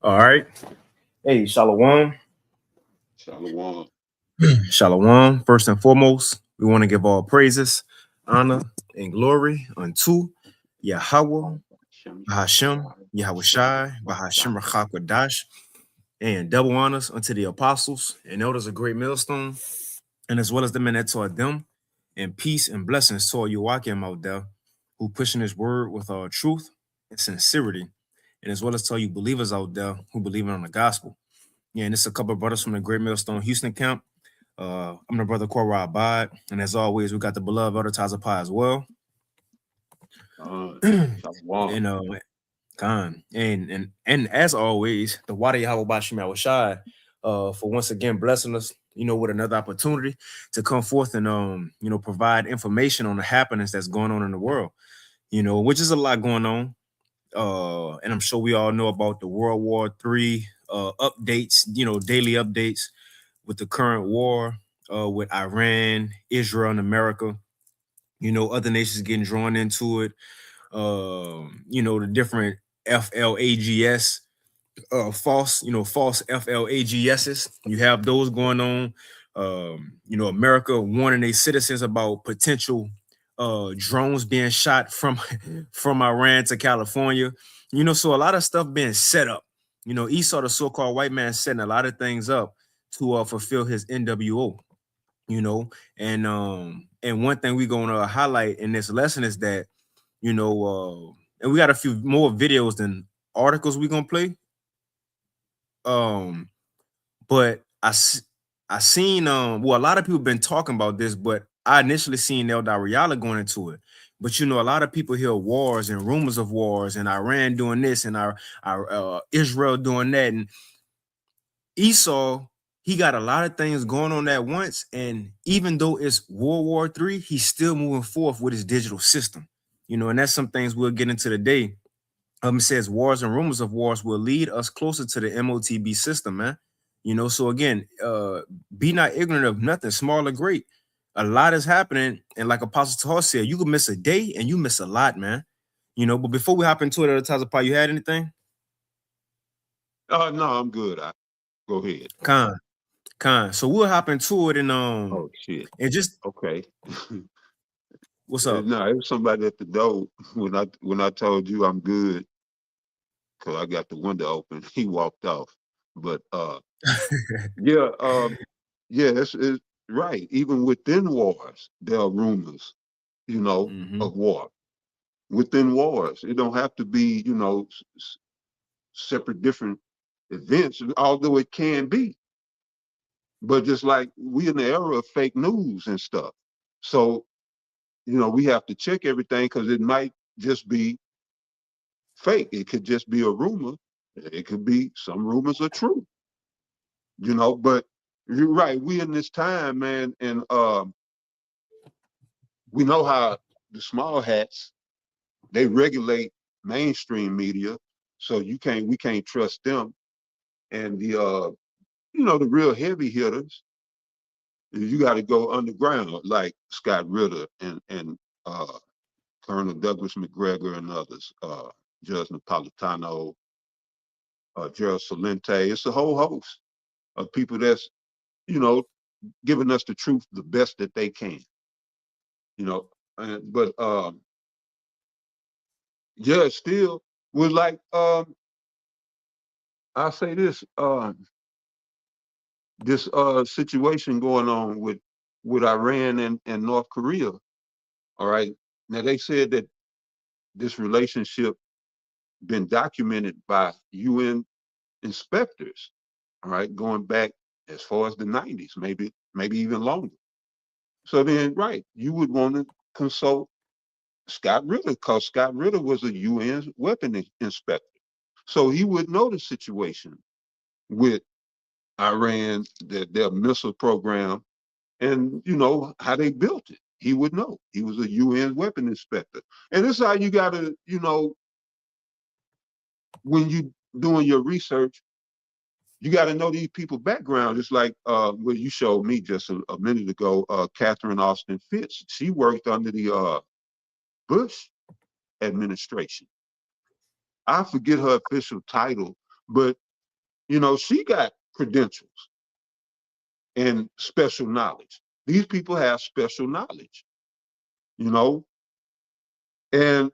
All right. Hey, Shalom. Shalom. Shalom. First and foremost, we want to give all praises, honor, and glory unto Yahweh, Shem Bahashem, Yahweh Yahweh Shem Shai, Bahashem Shai. Rachakwadash, and double honors unto the apostles and elders of great millstone, and as well as the men that taught them, and peace and blessings to all you walking out there who pushing his word with truth and sincerity, and as well as to all you believers out there who believe in on the gospel. Yeah, and it's a couple of brothers from the Great Millstone Houston camp. I'm the brother Korah Abad, and as always, we got the beloved Elder Taza Pie as well. Shalom. and Khan. And as always, the Wadi Yahweh Bashim Shai for once again blessing us, with another opportunity to come forth and provide information on the happenings that's going on in the world, which is a lot going on. And I'm sure we all know about the World War III updates, daily updates with the current war with Iran, Israel, and America. Other nations getting drawn into it. The different FLAGS, false FLAGSs. You have those going on. America warning their citizens about potential drones being shot from from Iran to California. So a lot of stuff being set up. Esau, the so-called white man, setting a lot of things up to fulfill his NWO. you know and one thing we're gonna highlight in this lesson is that and we got a few more videos than articles we're gonna play. um but I seen well, a lot of people been talking about this, but I initially seen El Dariala going into it. But a lot of people hear wars and rumors of wars and Iran doing this and our Israel doing that, and Esau, he got a lot of things going on at once. And even though it's World War III, he's still moving forth with his digital system. And that's some things we'll get into today. It says wars and rumors of wars will lead us closer to the MOTB system, man. So again, be not ignorant of nothing, small or great. A lot is happening. And like Apostle Tahar said, you could miss a day and you miss a lot, man. But before we hop into it, at the Tazapah, you had anything? No, I'm good. Go ahead. Con, So we'll hop into it Oh shit. and just Okay. what's up? No, it was somebody at the door when I told you I'm good because I got the window open. He walked off. But yeah, yeah, it's right. Even within wars, there are rumors, Hmm. of war. Within wars, it don't have to be, separate different events, although it can be. But just like we in the era of fake news and stuff. So, we have to check everything because it might just be fake. It could just be a rumor. It could be some rumors are true, but you're right. We in this time, man, and we know how the small hats, they regulate mainstream media. So we can't trust them. And the real heavy hitters, you got to go underground, like Scott Ritter and Colonel Douglas McGregor and others, Judge Napolitano, Gerald Salente. It's a whole host of people that's, you know, giving us the truth the best that they can, you know. But yeah, still was like I'll say this situation going on with Iran and North Korea. All right. Now they said that this relationship been documented by UN inspectors, all right, going back as far as the 90s, maybe even longer. So then, right, you would want to consult Scott Ritter because Scott Ritter was a UN weapon inspector. So he would know the situation with Iran, their missile program, and how they built it. He would know. He was a UN weapon inspector. And this is how you gotta, when you doing your research, you got to know these people' background. It's like what you showed me just a minute ago, Catherine Austin Fitz. She worked under the Bush administration. I forget her official title, but you know, she got credentials and special knowledge. These people have special knowledge, you know, and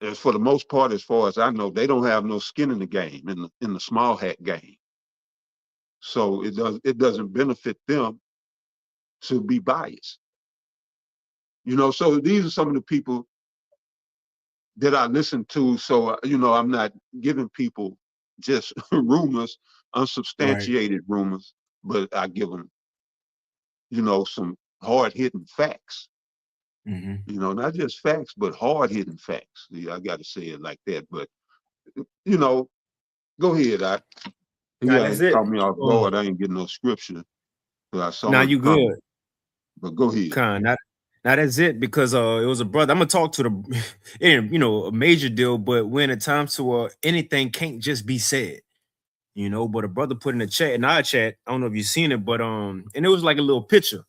as for the most part, as far as I know, they don't have no skin in the game, in the small hat game. So it doesn't benefit them to be biased. You know, so these are some of the people that I listen to. So you know, I'm not giving people just rumors, Right. unsubstantiated rumors, but I give them, you know, some hard hitting facts. Mm-hmm. You know, not just facts, but hard hitting facts. Yeah, I got to say it like that. But you know, go ahead. Now Yeah, that's it it. caught me off guard. I ain't getting no scripture, but I saw Now him you coming. good. But go ahead. Now that's it because it was a brother. I'm gonna talk to the and you know a major deal, but when it comes to anything can't just be said, you know. But a brother put in the chat in our chat. I don't know if you've seen it, but and it was like a little picture,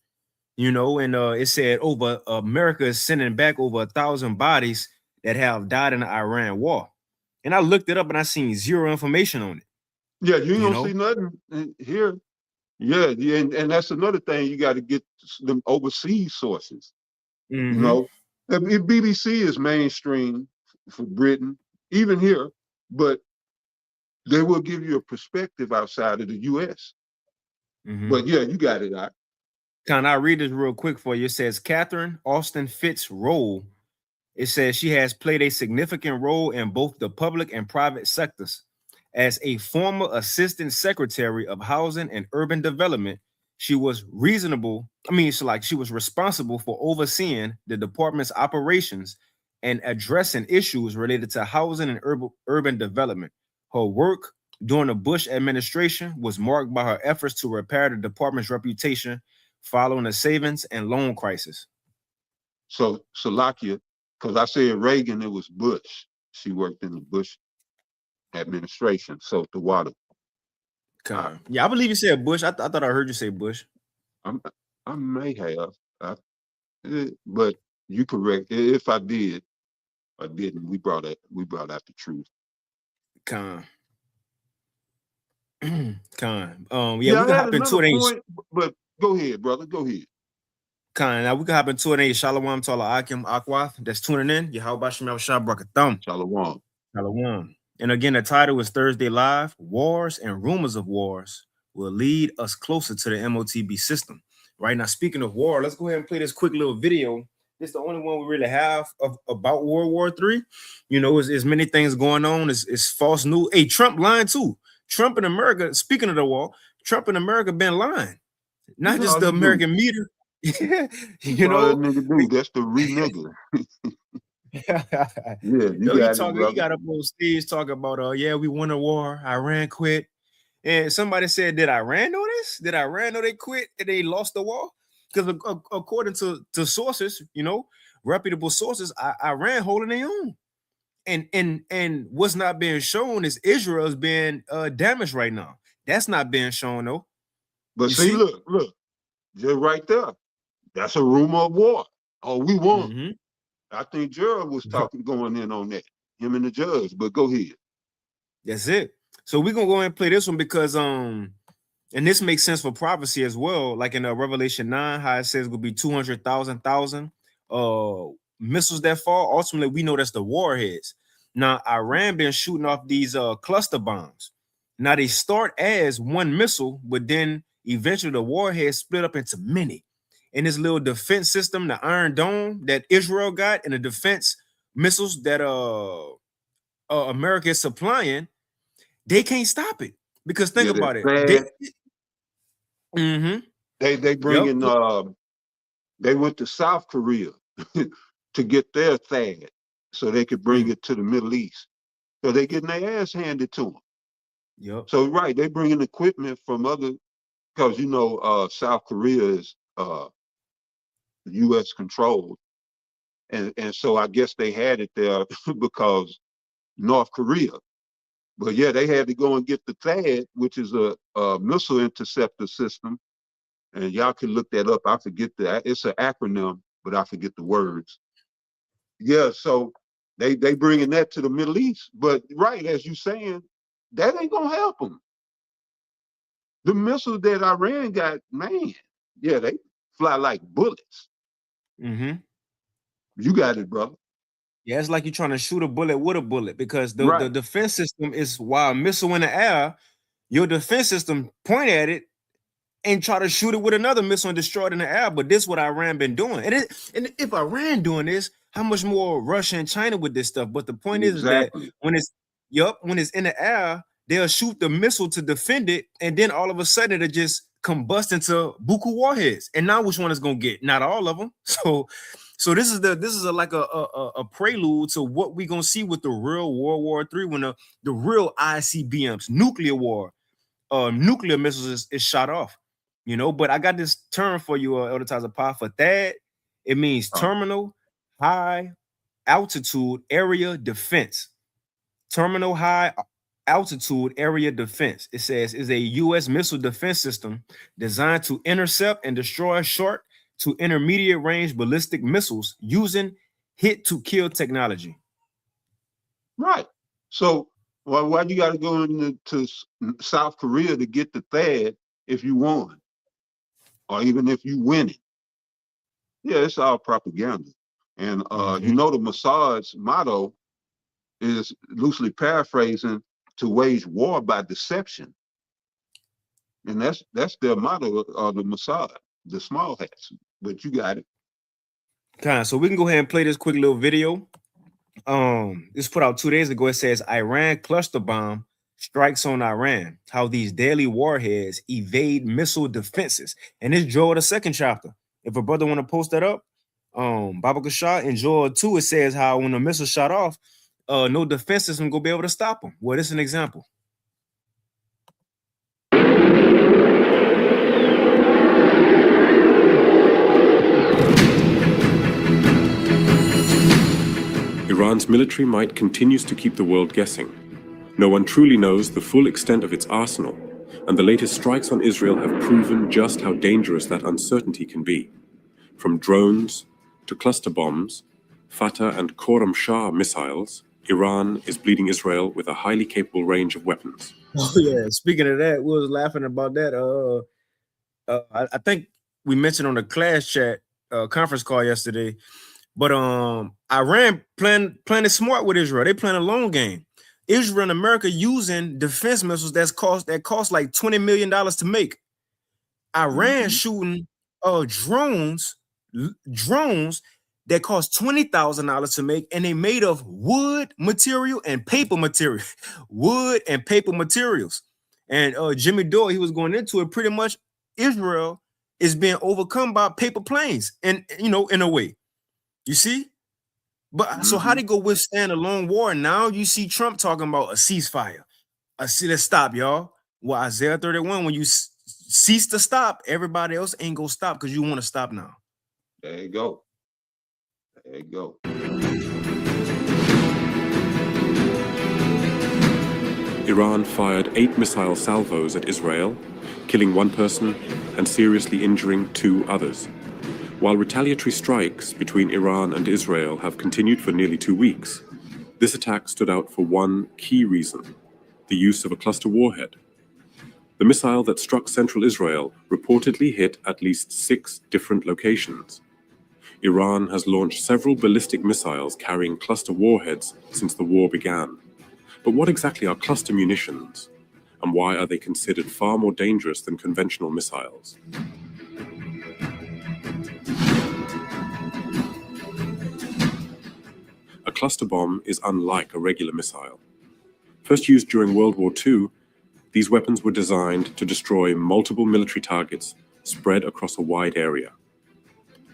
you know, and it said over America is sending back over 1,000 bodies that have died in the Iran war. And I looked it up and I seen zero information on it, Yeah, you ain't you gonna know. see nothing here. Yeah, yeah, and that's another thing. You got to get them overseas sources. You Mm-hmm. know, if BBC is mainstream for Britain, even here, but they will give you a perspective outside of the U.S. Mm-hmm. But yeah, you got it. Can I read this real quick for you? It says Catherine Austin Fitz role. It says she has played a significant role in both the public and private sectors. As a former assistant secretary of housing and urban development, she was reasonable. I mean, she was responsible for overseeing the department's operations and addressing issues related to housing and urban development. Her work during the Bush administration was marked by her efforts to repair the department's reputation following the savings and loan crisis. So Salakia, because I said Reagan, it was Bush. She worked in the Bush administration. So the water. I, Yeah, I believe you said Bush. I thought I heard you say Bush. I'm, I may have, but you correct. If I did, I didn't. We brought out the truth. Con. Con. Yeah, Yeah, we I can had hop into another it. Ain't point, but go ahead, brother. Go ahead. Con. Now we can hop into it. Ain't Shalom Tala Akim Akwath that's tuning in. Yahweh Shem Shah Brakatham. Shalom. Shalom. And again, the title is Thursday Live. Wars and rumors of wars will lead us closer to the MOTB system. Right now, speaking of war, let's go ahead and play this quick little video. This is the only one we really have about World War III. You know, there's many things going on. It's false news. Hey, Trump lying too. Trump in America, speaking of the war, Trump in America been lying. Not That's just all the he do. American media. That's You all that know, nigga do. That's the re-nigga. Yeah, you yo, got it, he brother. got up on stage talking about yeah, we won a war, Iran quit. And somebody said, did Iran know this? Did Iran know they quit and they lost the war? Because according to sources, you know, reputable sources, Iran holding their own. And what's not being shown is Israel's being damaged right now. That's not being shown though. But You see, see? look, just right there. That's a rumor of war. Oh, we won. Mm-hmm. I think Gerald was going in on that. Him and the judge. But go ahead. That's it. So we're gonna go ahead and play this one because and this makes sense for prophecy as well. Like in Revelation 9, how it says will be 200,000 missiles that fall. Ultimately, we know that's the warheads. Now, Iran been shooting off these cluster bombs. Now they start as one missile, but then eventually the warhead split up into many. And this little defense system, the Iron Dome that Israel got, and the defense missiles that America is supplying, they can't stop it. Because think Yeah, that's about it. bad. Mm-hmm. They Yep. bringing they went to South Korea to get their THAAD so they could bring it to the Middle East. So they getting their ass handed to them. Yep. So right, they bringing equipment from other because you know South Korea is U.S. controlled, and so I guess they had it there because North Korea. But yeah, they had to go and get the THAAD, which is a missile interceptor system, and y'all can look that up. I forget that it's an acronym, but I forget the words. Yeah, so they bringing that to the Middle East. But right, as you saying, that ain't gonna help them. The missiles that Iran got, man, yeah, they fly like bullets. Mm-hmm. You got it, brother. Yeah, it's like you're trying to shoot a bullet with a bullet because the Right. defense system is while a missile in the air, your defense system point at it and try to shoot it with another missile and destroy it in the air. But this is what Iran been doing. And if Iran doing this, how much more Russia and China with this stuff? But the point is that Exactly. when it's in the air, they'll shoot the missile to defend it, and then all of a sudden it just combust into buku warheads. And now which one is gonna get? Not all of them. So this is like a prelude to what we're gonna see with the real World War III when the real ICBMs, nuclear war, nuclear missiles is shot off. You know, but I got this term for you, Elder Tazapah, for THAAD. It means terminal high altitude area defense. Terminal high altitude area defense. It says is a U.S. missile defense system designed to intercept and destroy short to intermediate range ballistic missiles using hit to kill technology. Right. So why you got to go into South Korea to get the THAAD if you won, or even if you win it? Yeah, it's all propaganda. And you know, the Mossad's motto is, loosely paraphrasing, to wage war by deception. And that's their motto of the Mossad, the small hats. But you got it. Okay, so we can go ahead and play this quick little video. This put out 2 days ago. It says Iran cluster bomb strikes on Iran, how these deadly warheads evade missile defenses. And it's Joel the second chapter. If a brother want to post that up, Baba Kashah in Joel 2, it says how when the missile shot off, no defense system gonna be able to stop them. Well, this is an example. Iran's military might continues to keep the world guessing. No one truly knows the full extent of its arsenal, and the latest strikes on Israel have proven just how dangerous that uncertainty can be. From drones to cluster bombs, Fatah and Khorram Shah missiles, Iran is bleeding Israel with a highly capable range of weapons. Oh yeah, speaking of that, we was laughing about that. I think we mentioned on the class chat conference call yesterday. But Iran playing it smart with Israel. They playing a long game. Israel and America using defense missiles that cost like $20 million to make. Iran shooting drones that cost $20,000 to make, and they made of wood material and paper material, wood and paper materials. And Jimmy Dore, he was going into it. Pretty much, Israel is being overcome by paper planes, and in a way. You see? But so how they go withstand a long war? Now you see Trump talking about a ceasefire. Let's stop, y'all. Well, Isaiah 31, when you cease to stop, everybody else ain't gonna stop because you want to stop now. There you go. There you go. Iran fired 8 missile salvos at Israel, killing 1 person and seriously injuring 2 others. While retaliatory strikes between Iran and Israel have continued for nearly 2 weeks, this attack stood out for one key reason: the use of a cluster warhead. The missile that struck central Israel reportedly hit at least 6 different locations. Iran has launched several ballistic missiles carrying cluster warheads since the war began. But what exactly are cluster munitions, and why are they considered far more dangerous than conventional missiles? A cluster bomb is unlike a regular missile. First used during World War II, these weapons were designed to destroy multiple military targets spread across a wide area.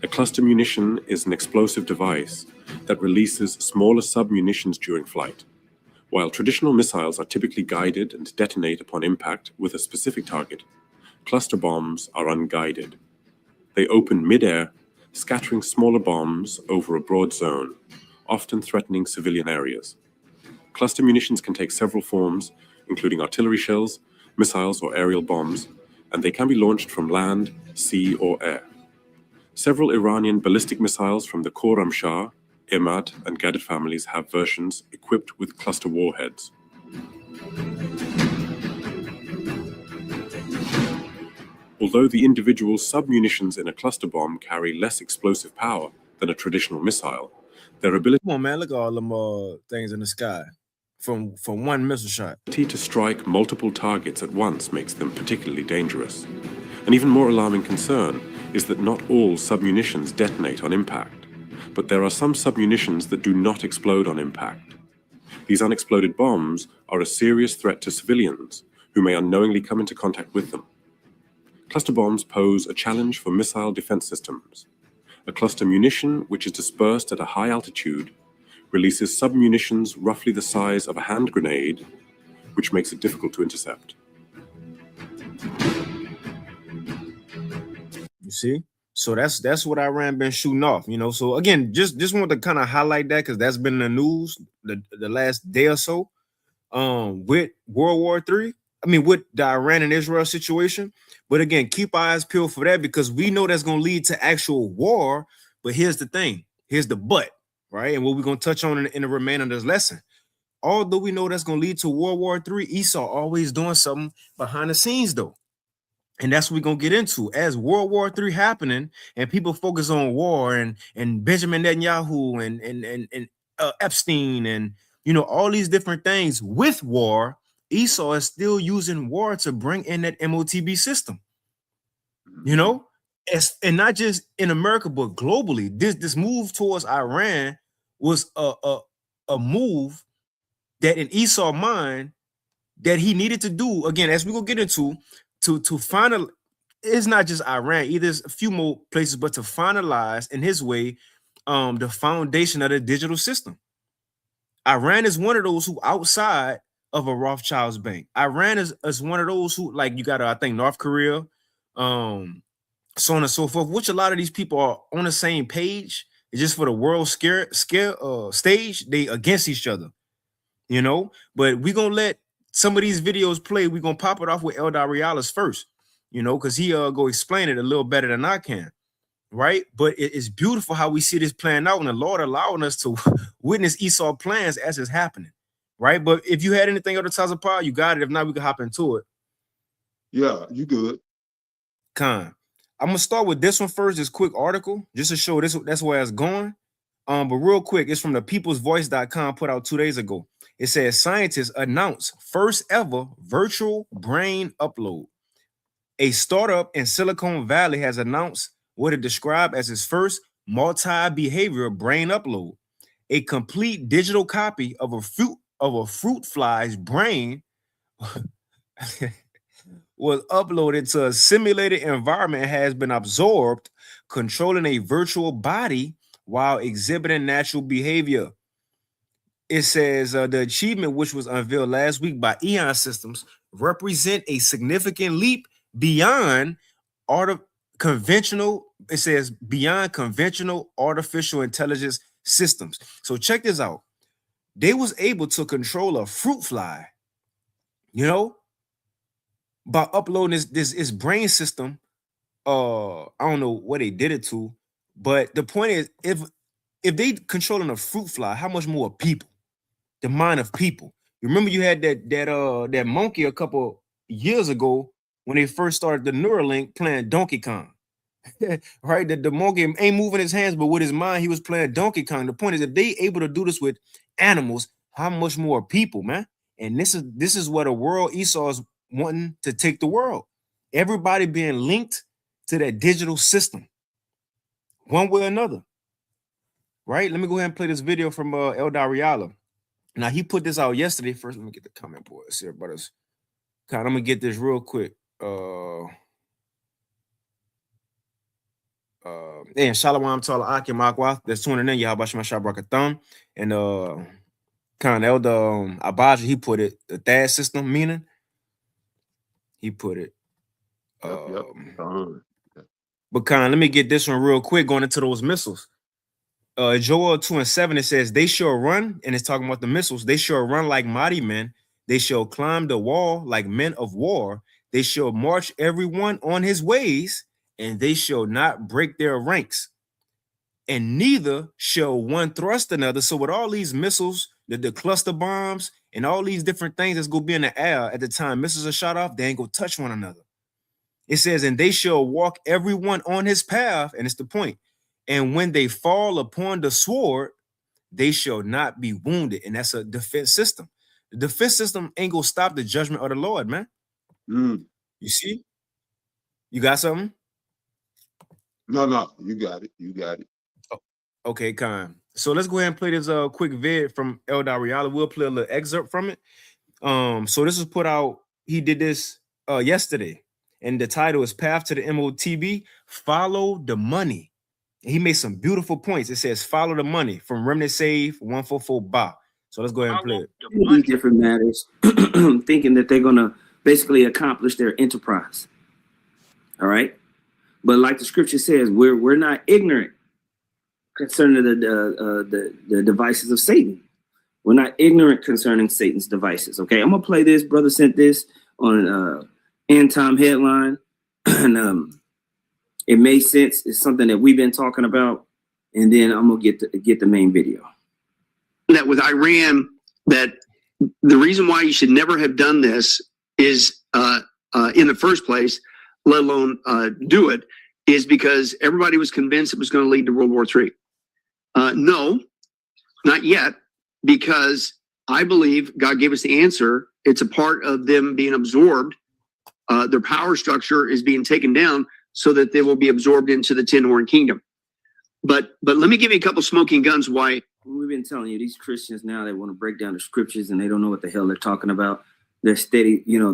A cluster munition is an explosive device that releases smaller submunitions during flight. While traditional missiles are typically guided and detonate upon impact with a specific target, cluster bombs are unguided. They open mid-air, scattering smaller bombs over a broad zone, often threatening civilian areas. Cluster munitions can take several forms, including artillery shells, missiles, or aerial bombs, and they can be launched from land, sea, or air. Several Iranian ballistic missiles from the Khorram Shah, Imad, and Ghadat families have versions equipped with cluster warheads. Although the individual submunitions in a cluster bomb carry less explosive power than a traditional missile, their ability Come on, man, look at all them things in the sky from one missile shot. to strike multiple targets at once makes them particularly dangerous. An even more alarming concern is that not all submunitions detonate on impact, but there are some submunitions that do not explode on impact. These unexploded bombs are a serious threat to civilians who may unknowingly come into contact with them. Cluster bombs pose a challenge for missile defense systems. A cluster munition, which is dispersed at a high altitude, releases submunitions roughly the size of a hand grenade, which makes it difficult to intercept. You see? So that's what Iran been shooting off, you know. So again, just want to kind of highlight that because that's been in the news the last day or so. With World War III, I mean with the Iran and Israel situation. But again, keep our eyes peeled for that because we know that's going to lead to actual war. But here's the thing, here's the but, right? And what we're going to touch on in the remainder of this lesson. Although we know that's going to lead to World War III, Esau always doing something behind the scenes though. And that's what we're gonna get into as World War III happening, and people focus on war and Benjamin Netanyahu and Epstein and you know all these different things with war. Esau is still using war to bring in that MOTB system. You know, and not just in America but globally. This move towards Iran was a move that in Esau's mind that he needed to do again, as we gonna get into. To finalize, it's not just Iran either. There's a few more places, but to finalize in his way, the foundation of the digital system. Iran is one of those who outside of a Rothschild's bank. Iran is one of those who like you got I think North Korea, so on and so forth. Which a lot of these people are on the same page. It's just for the world stage. They against each other, you know. But we gonna let some of these videos play. We're gonna pop it off with Eldar Reales first, you know, because he go explain it a little better than I can, right? But it's beautiful how we see this playing out, and the Lord allowing us to witness Esau plans as it's happening, right? But if you had anything other sides of power, you got it. If not, we can hop into it. Yeah, you good. I'm gonna start with this one first, this quick article, just to show that's where it's going. But real quick, it's from the peoplesvoice.com, put out 2 days ago. It says scientists announce first ever virtual brain upload. A startup in Silicon Valley has announced what it described as its first multi-behavioral brain upload. A complete digital copy of a fruit fly's brain was uploaded to a simulated environment and has been absorbed, controlling a virtual body while exhibiting natural behavior. It says the achievement, which was unveiled last week by Eon Systems, represent a significant leap beyond conventional. It says beyond conventional artificial intelligence systems. So check this out. They was able to control a fruit fly, you know, by uploading this brain system. I don't know what they did it to, but the point is, if they controlling a fruit fly, how much more people? The mind of people. You remember you had that monkey a couple years ago when they first started the Neuralink playing Donkey Kong. Right? The monkey ain't moving his hands, but with his mind, he was playing Donkey Kong. The point is, if they able to do this with animals, how much more people, man? And this is what a world Esau is wanting to take the world. Everybody being linked to that digital system, one way or another. Right? Let me go ahead and play this video from Eldar Reales. Now he put this out yesterday. First, let me get the comment boys here, brothers. God, I'm gonna get this real quick. And Shalom Tala Akim Akwath, that's tuning in. Yahabashima Shabrakatham. And kind of Elder Abaja, he put it, the THAAD system, meaning he put it. Yep. But kind, let me get this one real quick going into those missiles. Joel 2:7, it says, they shall run, and it's talking about the missiles. They shall run like mighty men. They shall climb the wall like men of war. They shall march everyone on his ways, and they shall not break their ranks. And neither shall one thrust another. So with all these missiles, the cluster bombs and all these different things that's gonna be in the air at the time missiles are shot off, they ain't gonna touch one another. It says, and they shall walk everyone on his path, and it's the point. And when they fall upon the sword, they shall not be wounded. And that's a defense system. The defense system ain't gonna stop the judgment of the Lord, man. Mm. You see? You got something? No, you got it. You got it. Oh, okay, Khan. So let's go ahead and play this quick vid from El Dariala. We'll play a little excerpt from it. So this was put out, he did this yesterday, and the title is Path to the MOTB, Follow the Money. And he made some beautiful points. It says, follow the money from Remnant Save 144 Ba. So let's go ahead and play it. These different matters, thinking that they're gonna basically accomplish their enterprise. All right. But like the scripture says, we're not ignorant concerning the devices of Satan. We're not ignorant concerning Satan's devices. Okay, I'm gonna play this. Brother sent this on End Time Headline, and it made sense. It's something that we've been talking about, and then I'm gonna get the main video. That with Iran, that the reason why you should never have done this is in the first place, let alone do it, is because everybody was convinced it was going to lead to World War III. No, not yet, because I believe God gave us the answer. It's a part of them being absorbed. Their power structure is being taken down so that they will be absorbed into the Tin Horn Kingdom. But let me give you a couple smoking guns why. We've been telling you, these Christians now, they want to break down the scriptures and they don't know what the hell they're talking about. They're steady, you know,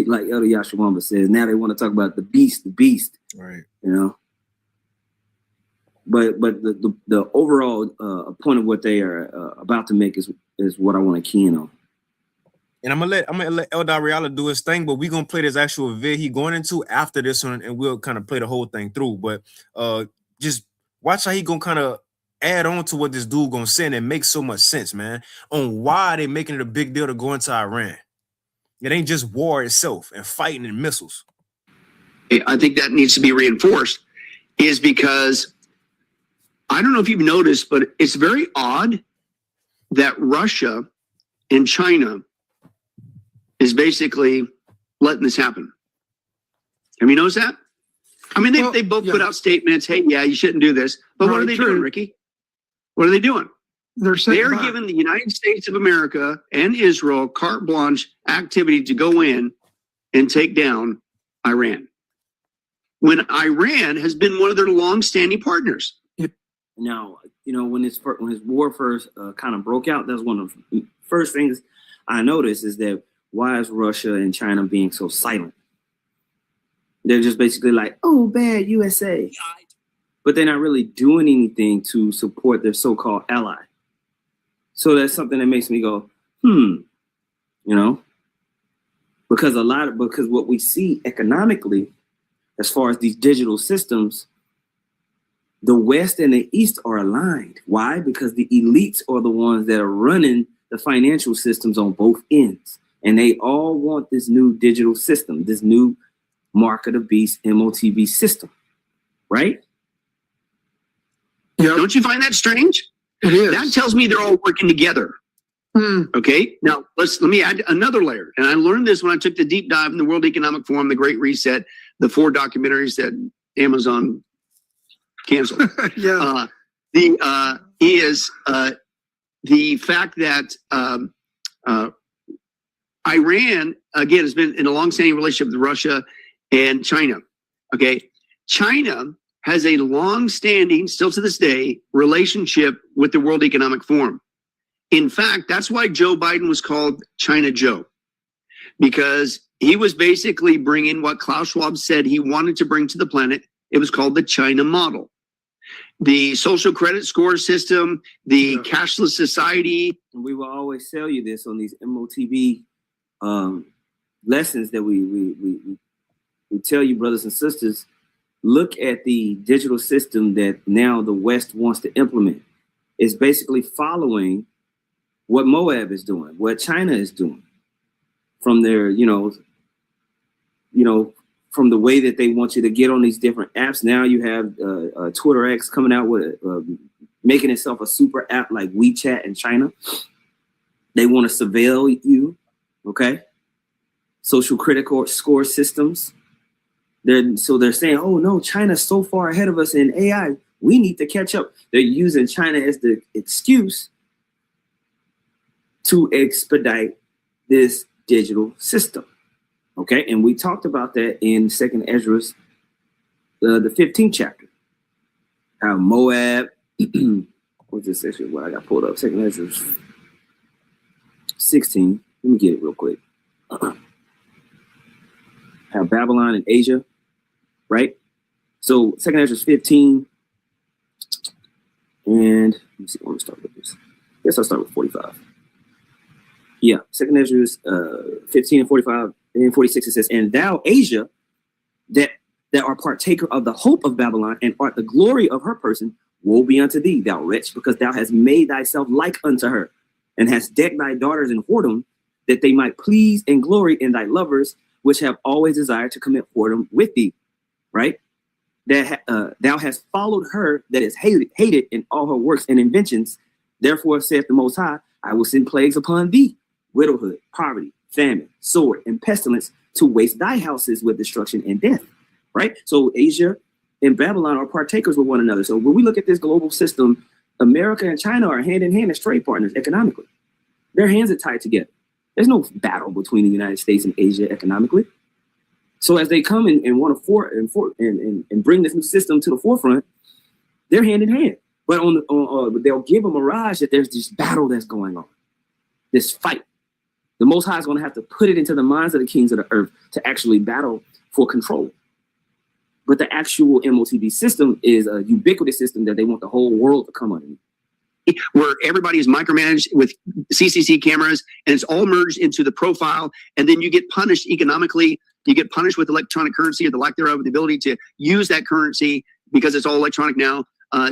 like Elder Yashawamba says, now they want to talk about the beast. Right. You know. But the overall point of what they are about to make is what I want to key in on. And I'm gonna let El Dariala do his thing, but we're gonna play this actual vid he going into after this one, and we'll kind of play the whole thing through. But just watch how he gonna kind of add on to what this dude gonna say, and it makes so much sense, man, on why they making it a big deal to go into Iran. It ain't just war itself and fighting and missiles. I think that needs to be reinforced, is because I don't know if you've noticed, but it's very odd that Russia and China is basically letting this happen. Have you noticed that? I mean, they both put out statements, hey, yeah, you shouldn't do this. But what are they doing, Ricky? What are they doing? They're giving the United States of America and Israel carte blanche activity to go in and take down Iran, when Iran has been one of their long-standing partners. Now, you know, when his war first kind of broke out, that's one of the first things I noticed is that why is Russia and China being so silent? They're just basically like, oh, bad USA. But they're not really doing anything to support their so-called ally. So that's something that makes me go, you know, because what we see economically, as far as these digital systems, the West and the East are aligned. Why? Because the elites are the ones that are running the financial systems on both ends. And they all want this new digital system, this new Mark of the Beast MOTB system, right? Yep. Don't you find that strange? It is. That tells me they're all working together. Okay, now let me add another layer. And I learned this when I took the deep dive in the World Economic Forum, the Great Reset, the 4 documentaries that Amazon canceled. Yeah. The fact that Iran, again, has been in a long-standing relationship with Russia and China. Okay, China has a long-standing, still to this day, relationship with the World Economic Forum. In fact, that's why Joe Biden was called China Joe, because he was basically bringing what Klaus Schwab said he wanted to bring to the planet. It was called the China model. The social credit score system, the cashless society. And we will always tell you this on these MOTB lessons that we tell you, brothers and sisters. Look at the digital system that now the West wants to implement. It's basically following what Moab is doing, what China is doing, from their, from the way that they want you to get on these different apps. Now you have Twitter X coming out with making itself a super app like WeChat in China. They want to surveil you, okay? Social critical score systems. They're saying, oh no, China's so far ahead of us in AI, we need to catch up. They're using China as the excuse to expedite this digital system, okay? And we talked about that in 2nd Ezra's, the 15th chapter. How Moab, what's this section? What I got pulled up, 2nd Ezra's 16. Let me get it real quick. How Babylon and Asia, right? So 2nd Ezra's 15, and let me see, I want to start with this. I guess I'll start with 45. Yeah, 2nd Ezra's 15 and 45 and 46, it says, and thou, Asia, that are partaker of the hope of Babylon and art the glory of her person, woe be unto thee, thou wretch, because thou hast made thyself like unto her, and hast decked thy daughters in whoredom, that they might please and glory in thy lovers, which have always desired to commit whoredom with thee, right? That thou hast followed her that is hated in all her works and inventions. Therefore saith the Most High, I will send plagues upon thee, widowhood, poverty, famine, sword, and pestilence, to waste thy houses with destruction and death, right? So Asia and Babylon are partakers with one another. So when we look at this global system, America and China are hand in hand as trade partners economically. Their hands are tied together. There's no battle between the United States and Asia economically. So as they come and want to bring this new system to the forefront, they're hand in hand. But they'll give a mirage that there's this battle that's going on, this fight. The Most High is going to have to put it into the minds of the kings of the earth to actually battle for control. But the actual MOTB system is a ubiquitous system that they want the whole world to come underneath, where everybody is micromanaged with CCC cameras, and it's all merged into the profile. And then you get punished economically. You get punished with electronic currency or the lack thereof, the ability to use that currency because it's all electronic now,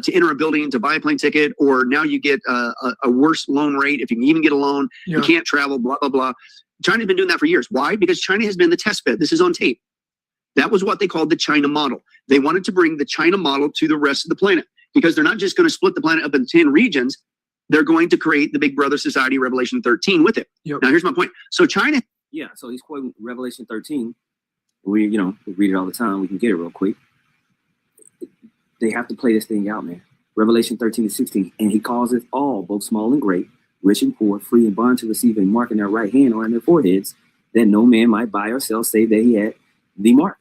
to enter a building, to buy a plane ticket, or now you get a worse loan rate. If you can even get a loan, you can't travel, blah, blah, blah. China's been doing that for years. Why? Because China has been the test bed. This is on tape. That was what they called the China model. They wanted to bring the China model to the rest of the planet, because they're not just going to split the planet up in 10 regions. They're going to create the Big Brother Society, Revelation 13, with it. Now, here's my point. So China. Yeah, so he's quoting Revelation 13. We read it all the time. We can get it real quick. They have to play this thing out, man. Revelation 13 and 16. And he causeth all, both small and great, rich and poor, free and bond, to receive a mark in their right hand or in their foreheads, that no man might buy or sell, save that he had the mark,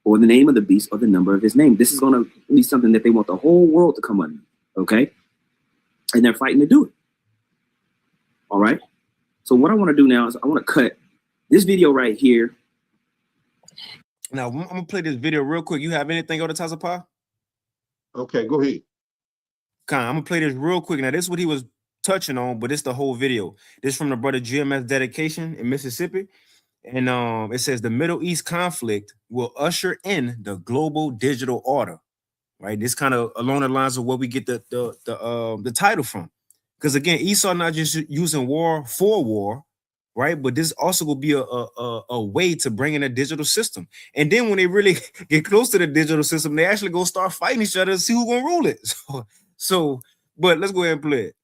or the name of the beast, or the number of his name. This is going to be something that they want the whole world to come under, okay? And they're fighting to do it. All right? So what I want to do now is I want to cut this video right here. Now, I'm going to play this video real quick. You have anything on the Tazapah? Okay, go ahead. I'm going to play this real quick. Now, this is what he was touching on, but it's the whole video. This is from the brother GMS Dedication in Mississippi. And it says the Middle East conflict will usher in the global digital order, right? This kind of along the lines of where we get the title from. Because again, Esau not just using war for war, right? But this also will be a way to bring in a digital system. And then when they really get close to the digital system, they actually go start fighting each other to see who's gonna rule it. But let's go ahead and play it.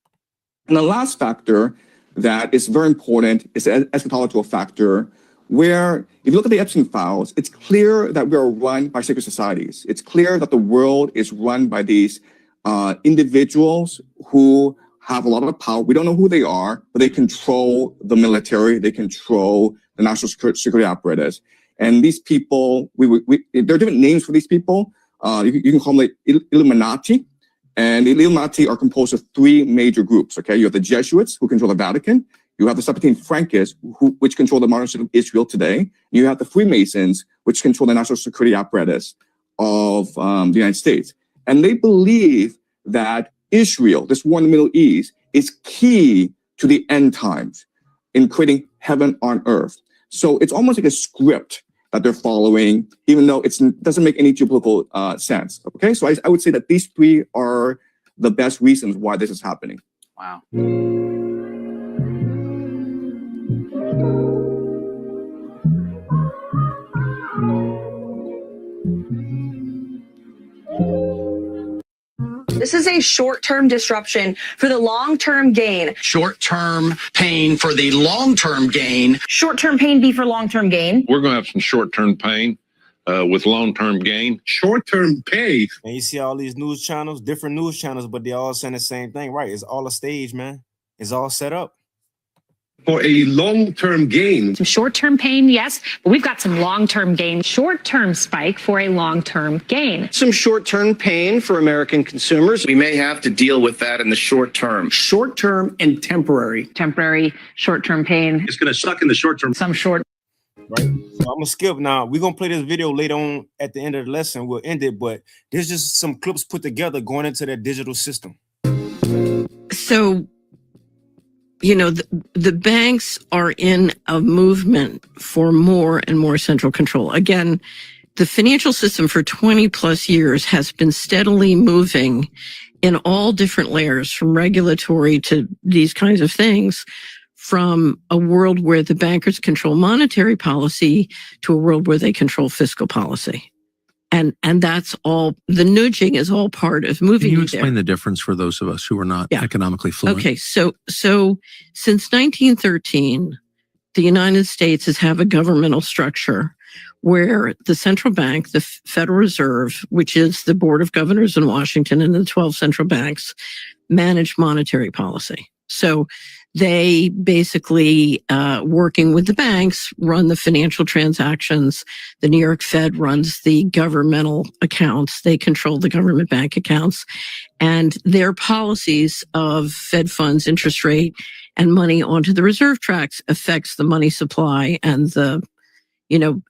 And the last factor that is very important is the eschatological factor, where if you look at the Epstein files, it's clear that we are run by secret societies. It's clear that the world is run by these individuals who have a lot of power. We don't know who they are, but they control the military. They control the national security apparatus. And these people, there are different names for these people. You can call them like Illuminati. And the Illuminati are composed of three major groups, okay? You have the Jesuits, who control the Vatican. You have the Septine Frankists, which control the modern state of Israel today. You have the Freemasons, which control the national security apparatus of the United States. And they believe that Israel, this war in the Middle East, is key to the end times in creating heaven on earth. So it's almost like a script that they're following, even though it doesn't make any geopolitical sense. Okay, so I would say that these three are the best reasons why this is happening. Wow. This is a short-term disruption for the long-term gain. Short-term pain for the long-term gain. Short-term pain be for long-term gain. We're going to have some short-term pain with long-term gain. Short-term pay. And you see all these news channels, different news channels, but they all saying the same thing, right? It's all a stage, man. It's all set up. For a long-term gain. Some short-term pain, yes, but we've got some long-term gain. Short-term spike for a long-term gain. Some short-term pain for American consumers. We may have to deal with that in the short term. Short-term and temporary. Temporary short-term pain. It's going to suck in the short term. Some short. Right. So I'm gonna skip now. We're gonna play this video later on at the end of the lesson. We'll end it, but there's just some clips put together going into that digital system. So, you know, the banks are in a movement for more and more central control. Again, the financial system for 20 plus years has been steadily moving in all different layers, from regulatory to these kinds of things, from a world where the bankers control monetary policy to a world where they control fiscal policy. And that's all, the nudging is all part of moving. Can you explain the difference for those of us who are not economically fluent? Okay, so since 1913, the United States has have a governmental structure where the central bank, the Federal Reserve, which is the Board of Governors in Washington and the 12 central banks, manage monetary policy. So they basically, working with the banks, run the financial transactions. The New York Fed runs the governmental accounts. They control the government bank accounts. And their policies of Fed funds, interest rate, and money onto the reserve tracks affects the money supply and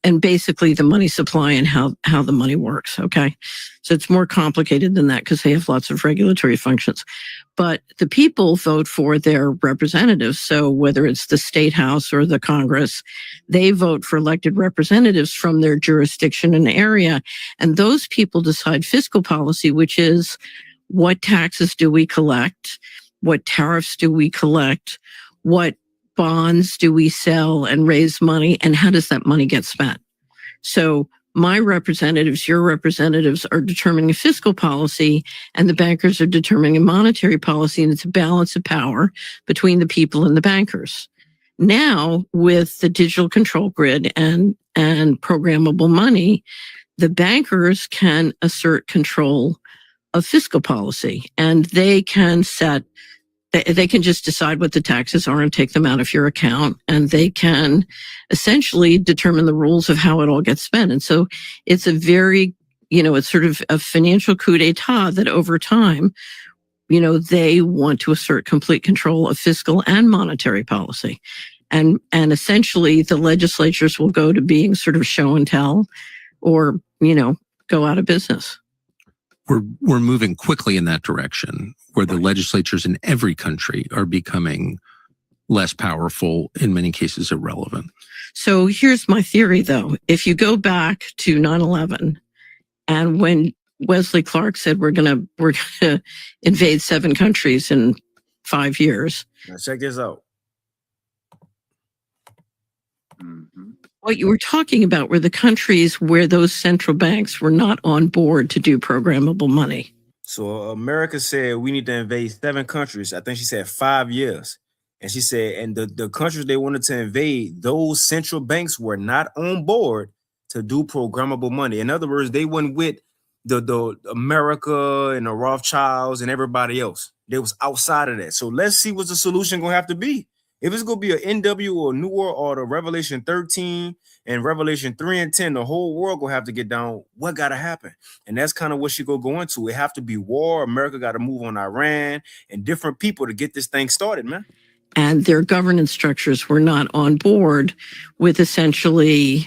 and basically the money supply and how the money works. Okay. So it's more complicated than that because they have lots of regulatory functions. But the people vote for their representatives. So whether it's the state house or the Congress, they vote for elected representatives from their jurisdiction and area. And those people decide fiscal policy, which is what taxes do we collect? What tariffs do we collect? What bonds do we sell and raise money? And how does that money get spent? So my representatives, your representatives are determining a fiscal policy and the bankers are determining a monetary policy, and it's a balance of power between the people and the bankers. Now, with the digital control grid and programmable money, the bankers can assert control of fiscal policy, and they can just decide what the taxes are and take them out of your account, and they can essentially determine the rules of how it all gets spent. And so it's a very, it's sort of a financial coup d'etat that over time, they want to assert complete control of fiscal and monetary policy. And essentially the legislatures will go to being sort of show and tell or, go out of business. We're moving quickly in that direction, where the legislatures in every country are becoming less powerful, in many cases irrelevant. So here's my theory, though. If you go back to 9/11, and when Wesley Clark said we're gonna invade 7 countries in 5 years. Now check this out. What you were talking about were the countries where those central banks were not on board to do programmable money. So America said we need to invade 7 countries. I think she said 5 years. And she said, and the countries they wanted to invade, those central banks were not on board to do programmable money. In other words, they went with the America and the Rothschilds and everybody else. They was outside of that. So let's see what the solution gonna have to be. If it's going to be an NW or New World Order, Revelation 13 and Revelation 3 and 10, the whole world going to have to get down. What got to happen? And that's kind of what she go into. It have to be war. America got to move on Iran and different people to get this thing started, man. And their governance structures were not on board with essentially,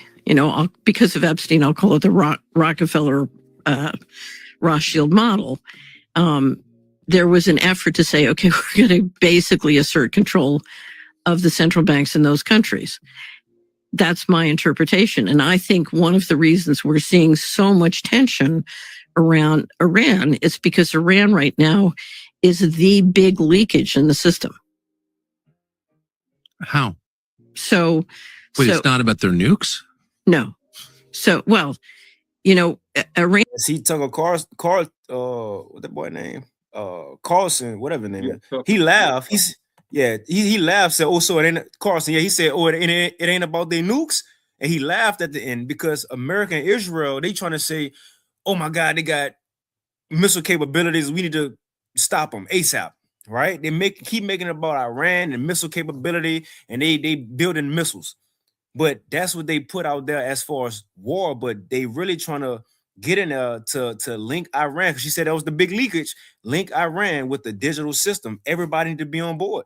because of Epstein, I'll call it the Rockefeller Rothschild model. There was an effort to say, okay, we're going to basically assert control of the central banks in those countries. That's my interpretation. And I think one of the reasons we're seeing so much tension around Iran is because Iran right now is the big leakage in the system. How? So it's not about their nukes? No. So, well, Iran. See Tucker Carlson, what that boy name? Carlson, whatever his name Yeah, is. Tucker. He laughed. He laughed, said, "Oh, so it ain't Carlson." Yeah, he said, "Oh, it ain't about their nukes." And he laughed at the end because America and Israel, they trying to say, "Oh my God, they got missile capabilities. We need to stop them ASAP." Right? They keep making it about Iran and missile capability, and they building missiles. But that's what they put out there as far as war. But they really trying to get in there to link Iran, because she said that was the big leakage. Link Iran with the digital system. Everybody need to be on board.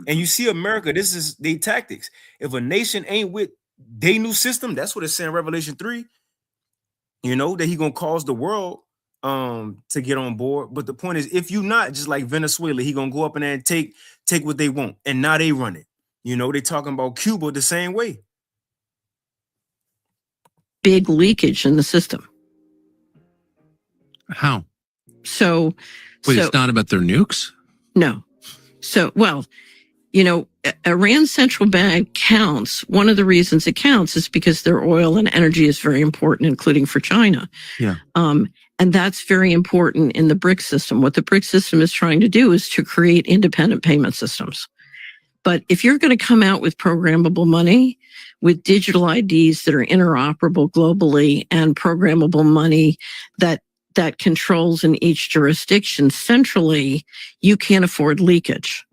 And you see, America, this is their tactics. If a nation ain't with their new system, that's what it's saying in Revelation 3. You know, that he gonna cause the world to get on board. But the point is, if you not, just like Venezuela, he gonna go up in there and take what they want, and now they run it. You know, they talking about Cuba the same way. Big leakage in the system. How? So, Wait, it's not about their nukes? No. So, well, Iran's central bank counts. One of the reasons it counts is because their oil and energy is very important, including for China. Yeah. And that's very important in the BRICS system. What the BRICS system is trying to do is to create independent payment systems. But if you're going to come out with programmable money, with digital IDs that are interoperable globally, and programmable money that controls in each jurisdiction centrally, you can't afford leakage.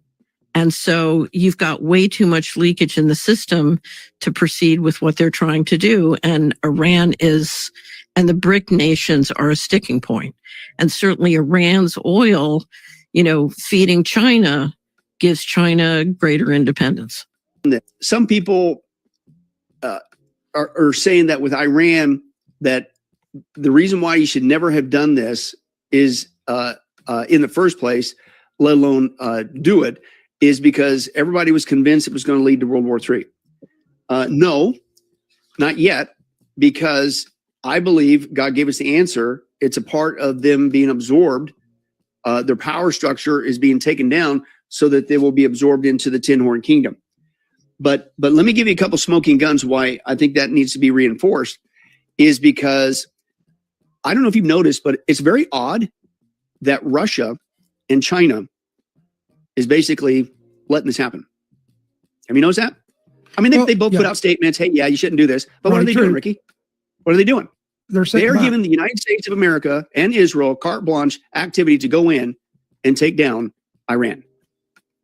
And so you've got way too much leakage in the system to proceed with what they're trying to do. And Iran is, and the BRIC nations are a sticking point. And certainly Iran's oil, feeding China gives China greater independence. Some people are saying that with Iran, that the reason why you should never have done this is in the first place, let alone do it, is because everybody was convinced it was going to lead to World War III. No, not yet, because I believe God gave us the answer. It's a part of them being absorbed. Their power structure is being taken down so that they will be absorbed into the Tin Horn Kingdom. But let me give you a couple smoking guns why I think that needs to be reinforced, is because I don't know if you've noticed, but it's very odd that Russia and China is basically letting this happen. Have you noticed that? I mean, they both put out statements, hey, yeah, you shouldn't do this. But what are they doing, Ricky? What are they doing? They're giving the United States of America and Israel carte blanche activity to go in and take down Iran,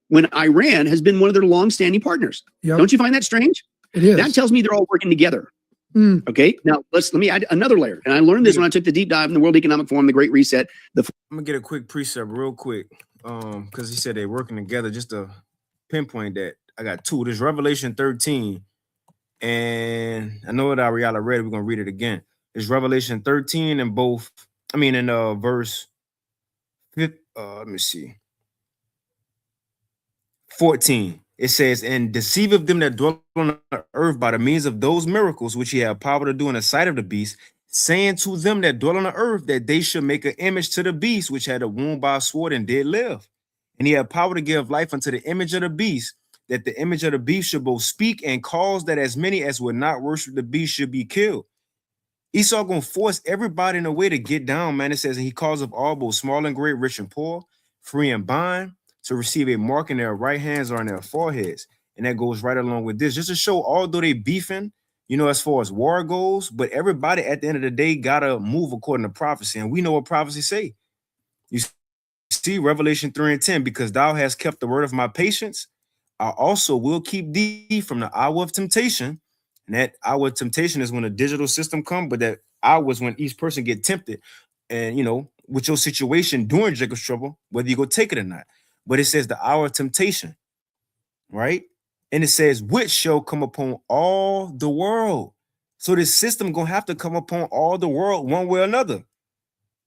when Iran has been one of their longstanding partners. Yep. Don't you find that strange? It is. That tells me they're all working together. Okay, now let me add another layer. And I learned this when I took the deep dive in the World Economic Forum, the Great Reset. I'm gonna get a quick precept real quick, because he said they're working together. Just to pinpoint that, I got two. There's Revelation 13, and I know that Ariella read it. We're gonna read it again. It's Revelation 13 in both. I mean, in verse 5, let me see, 14. It says, "And deceiveth them that dwell on the earth by the means of those miracles which he had power to do in the sight of the beast, saying to them that dwell on the earth that they should make an image to the beast which had a wound by a sword and did live. And he had power to give life unto the image of the beast, that the image of the beast should both speak and cause that as many as would not worship the beast should be killed." Esau gonna force everybody in a way to get down, man. It says, "And he calls of all, both small and great, rich and poor, free and bond, to receive a mark in their right hands or on their foreheads." And that goes right along with this, just to show, although they beefing, as far as war goes, but everybody at the end of the day gotta move according to prophecy. And we know what prophecy say. You see Revelation 3 and 10, "Because thou hast kept the word of my patience, I also will keep thee from the hour of temptation." And that hour of temptation is when a digital system comes, but that hour is when each person get tempted. And, with your situation during Jacob's trouble, whether you go take it or not. But it says the hour of temptation, right? And it says, "which shall come upon all the world." So this system going to have to come upon all the world one way or another.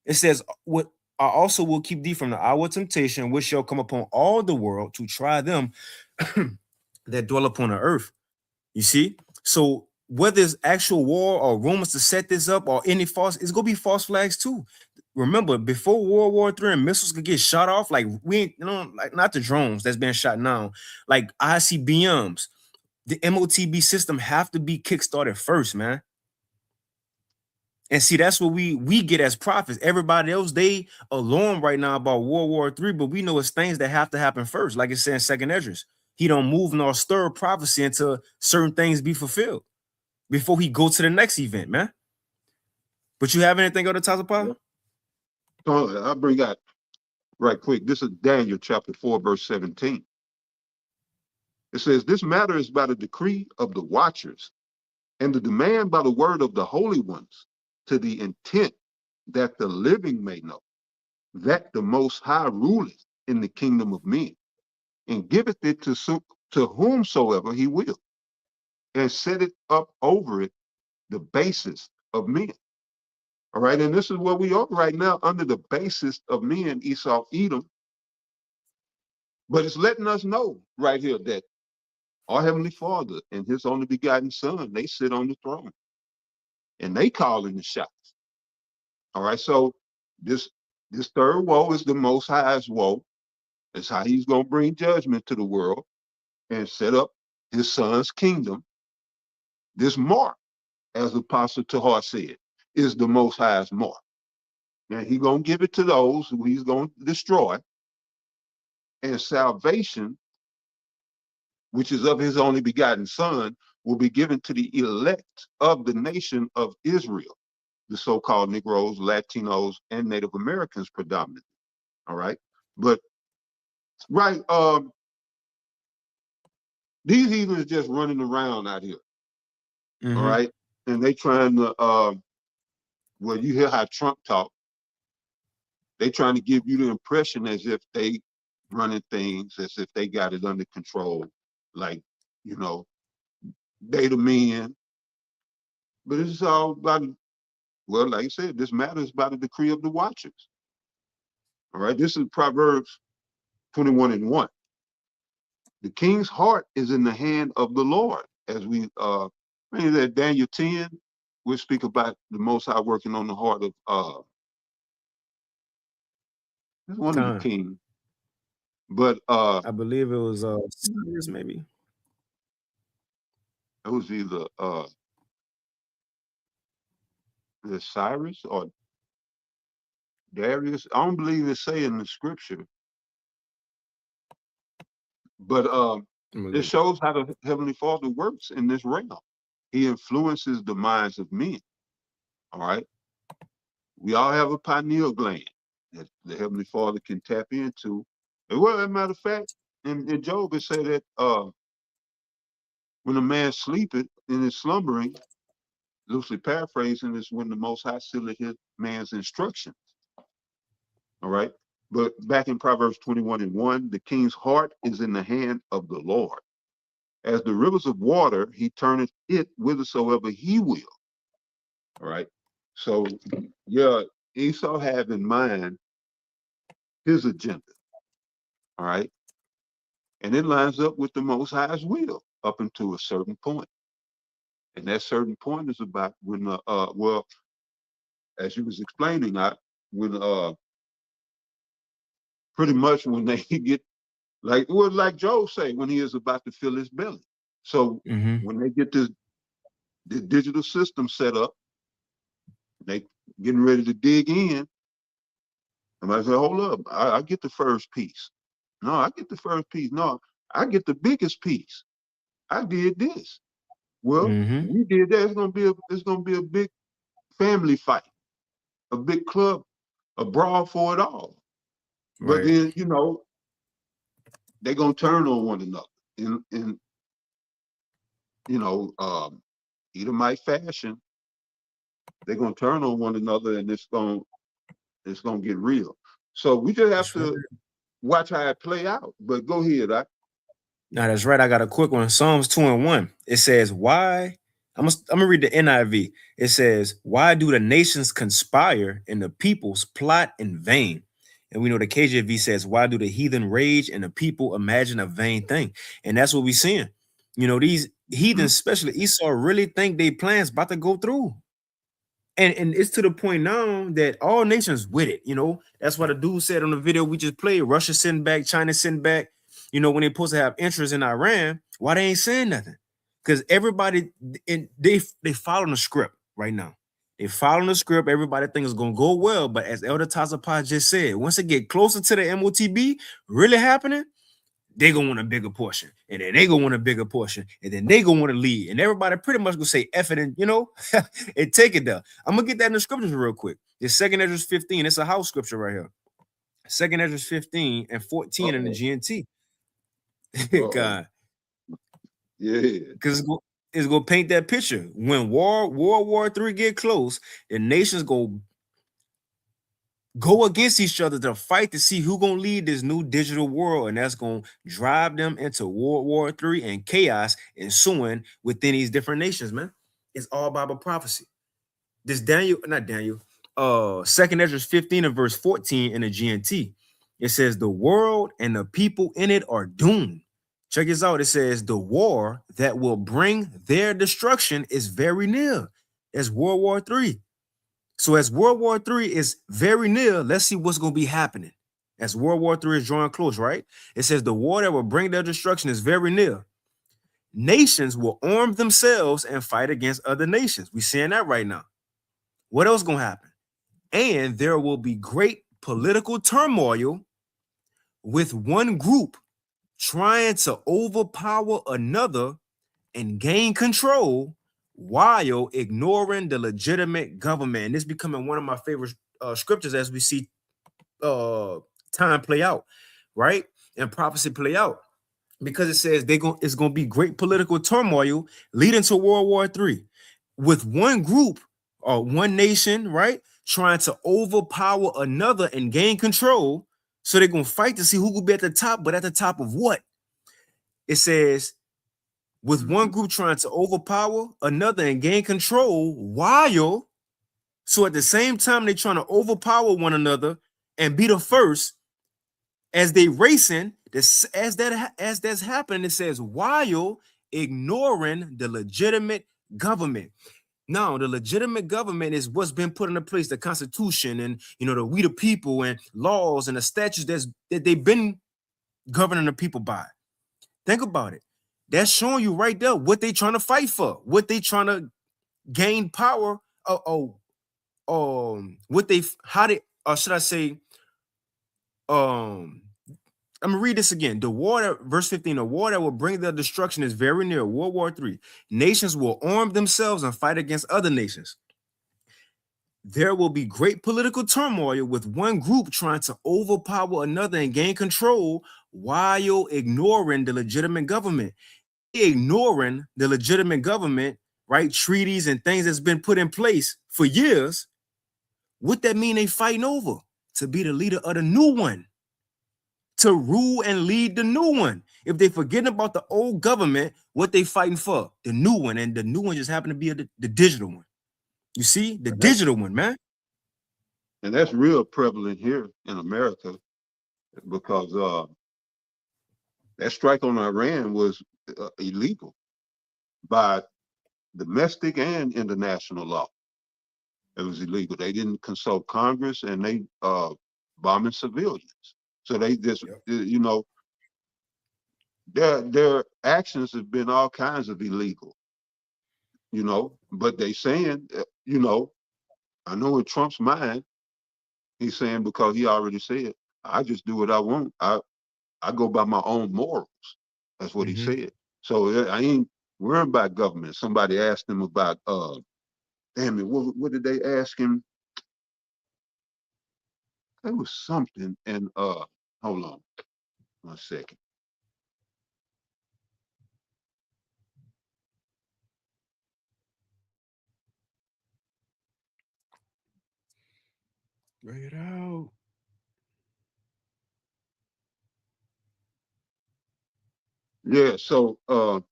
It says, "What I also will keep thee from the hour of temptation, which shall come upon all the world to try them that dwell upon the earth." You see? So whether it's actual war or rumors to set this up or any false, it's going to be false flags too. Remember, before World War III and missiles could get shot off, like like not the drones that's been shot now, like ICBMs, the MOTB system have to be kickstarted first, man. And see, that's what we get as prophets. Everybody else, they alarmed right now about World War III, but we know it's things that have to happen first. Like it said in Second Esdras, he don't move nor stir prophecy until certain things be fulfilled before he go to the next event, man. But you have anything on the top of Paul? So I'll bring out right quick. This is Daniel chapter 4, verse 17. It says, this matter is by the decree of the watchers and the demand by the word of the holy ones, to the intent that the living may know that the Most High ruleth in the kingdom of men, and giveth it to whomsoever he will, and set it up over it the basis of men. All right, and this is where we are right now, under the basis of men, Esau, Edom. But it's letting us know right here that our Heavenly Father and his only begotten Son, they sit on the throne. And they calling the shots. All right, so this third woe is the Most High's woe. It's how he's going to bring judgment to the world and set up his Son's kingdom. This mark, as Apostle Tahar said, is the Most High's mark. And he's going to give it to those who he's going to destroy. And salvation, which is of his only begotten Son, will be given to the elect of the nation of Israel, the so-called Negroes, Latinos, and Native Americans predominantly. All right. But right, these heathens just running around out here. All right. And they trying to well, you hear how Trump talk. They trying to give you the impression as if they running things, as if they got it under control. Like, you know, they the men. But it's all about, well, like I said, this matter is about the decree of the watchers. All right, this is Proverbs 21:1. The king's heart is in the hand of the Lord. As we read that Daniel 10, we'll speak about the Most High working on the heart of one of the kings. But I believe it was Cyrus, maybe. It was either the Cyrus or Darius. I don't believe it's saying in the scripture. But it shows how the Heavenly Father works in this realm. He influences the minds of men. All right. We all have a pineal gland that the Heavenly Father can tap into. And well, as a matter of fact, in Job, it said that when a man sleepeth and is slumbering, loosely paraphrasing, is when the Most High sealeth his man's instructions. All right. But back in Proverbs 21:1, the king's heart is in the hand of the Lord. As the rivers of water, he turneth it whithersoever he will. All right. So, yeah, Esau have in mind his agenda. All right. And it lines up with the Most High's will up until a certain point. And that certain point is about when, well, as you was explaining, when pretty much when they get, like, well, like Job say, when he is about to fill his belly. So when they get the digital system set up, they getting ready to dig in. And I say, hold up, I get the first piece. No, I get the first piece. No, I get the biggest piece. I did this. Well, we did that. It's gonna be a big family fight, a big club, a brawl for it all. But then, you know, they're gonna turn on one another in you know, Edomite fashion. They're gonna turn on one another, and it's gonna get real. So we just have to watch how it play out. But go ahead, Now that's right. I got a quick one. Psalms 2:1. It says, "Why?" I'm gonna read the NIV. It says, "Why do the nations conspire and the peoples plot in vain?" And we know the KJV says, "Why do the heathen rage and the people imagine a vain thing?" And that's what we're seeing. You know, these heathens, especially Esau, really think they plans about to go through. And it's to the point now that all nations with it. You know, that's what the dude said on the video we just played. Russia sitting back, China sitting back. You know, when they're supposed to have interest in Iran, why they ain't saying nothing? Because everybody they following the script right now. They following the script. Everybody thinks it's gonna go well, but as Elder Tazapaz just said, once it get closer to the MOTB really happening, they gonna want a bigger portion, and then they gonna want a bigger portion, and then they gonna want to lead, and everybody pretty much gonna say F it, and and take it there. I'm gonna get that in the scriptures real quick. It's 2nd Ezra 15. It's a house scripture right here. 2nd Ezra 15 and 14 in the GNT. God, yeah, because it's gonna paint that picture. When World War III get close, the nations go against each other to fight to see who gonna lead this new digital world, and that's gonna drive them into World War III and chaos ensuing within these different nations. Man, it's all Bible prophecy. This not Daniel. 2nd Ezra 15 and verse 14 in the GNT. It says the world and the people in it are doomed. Check this out. It says the war that will bring their destruction is very near. It's World War III. So as World War III is very near, let's see what's going to be happening. As World War III is drawing close, right? It says the war that will bring their destruction is very near. Nations will arm themselves and fight against other nations. We're seeing that right now. What else going to happen? And there will be great political turmoil with one group trying to overpower another and gain control while ignoring the legitimate government. And this becoming one of my favorite scriptures as we see time play out, right? And prophecy play out. Because it says it's going to be great political turmoil leading to World War III with one group or one nation, right? Trying to overpower another and gain control. So they're going to fight to see who will be at the top, but at the top of what? It says, with one group trying to overpower another and gain control while, so at the same time they're trying to overpower one another and be the first, as they racing, as that's happening, it says while ignoring the legitimate government. Now, the legitimate government is what's been put into place, the Constitution and the we the people and laws and the statutes that they've been governing the people by. Think about it. That's showing you right there what they trying to fight for, what they trying to gain power. I'm gonna read this again. Verse 15, the war that will bring their destruction is very near. World War III. Nations will arm themselves and fight against other nations. There will be great political turmoil with one group trying to overpower another and gain control while ignoring the legitimate government. Ignoring the legitimate government, right? Treaties and things that's been put in place for years. What that mean they fighting over? To be the leader of the new one. To rule and lead the new one. If they forgetting about the old government, what they fighting for? The new one, and the new one just happened to be the digital one. You see, the digital one, man. And that's real prevalent here in America because that strike on Iran was illegal by domestic and international law. It was illegal. They didn't consult Congress, and they bombing civilians. So they just, their actions have been all kinds of illegal, but they saying, I know in Trump's mind, he's saying because he already said, I just do what I want. I go by my own morals. That's what he said. So I ain't worrying about government. Somebody asked him about, damn it, what did they ask him? There was something, and hold on 1 second. Bring it out. Yeah, so well,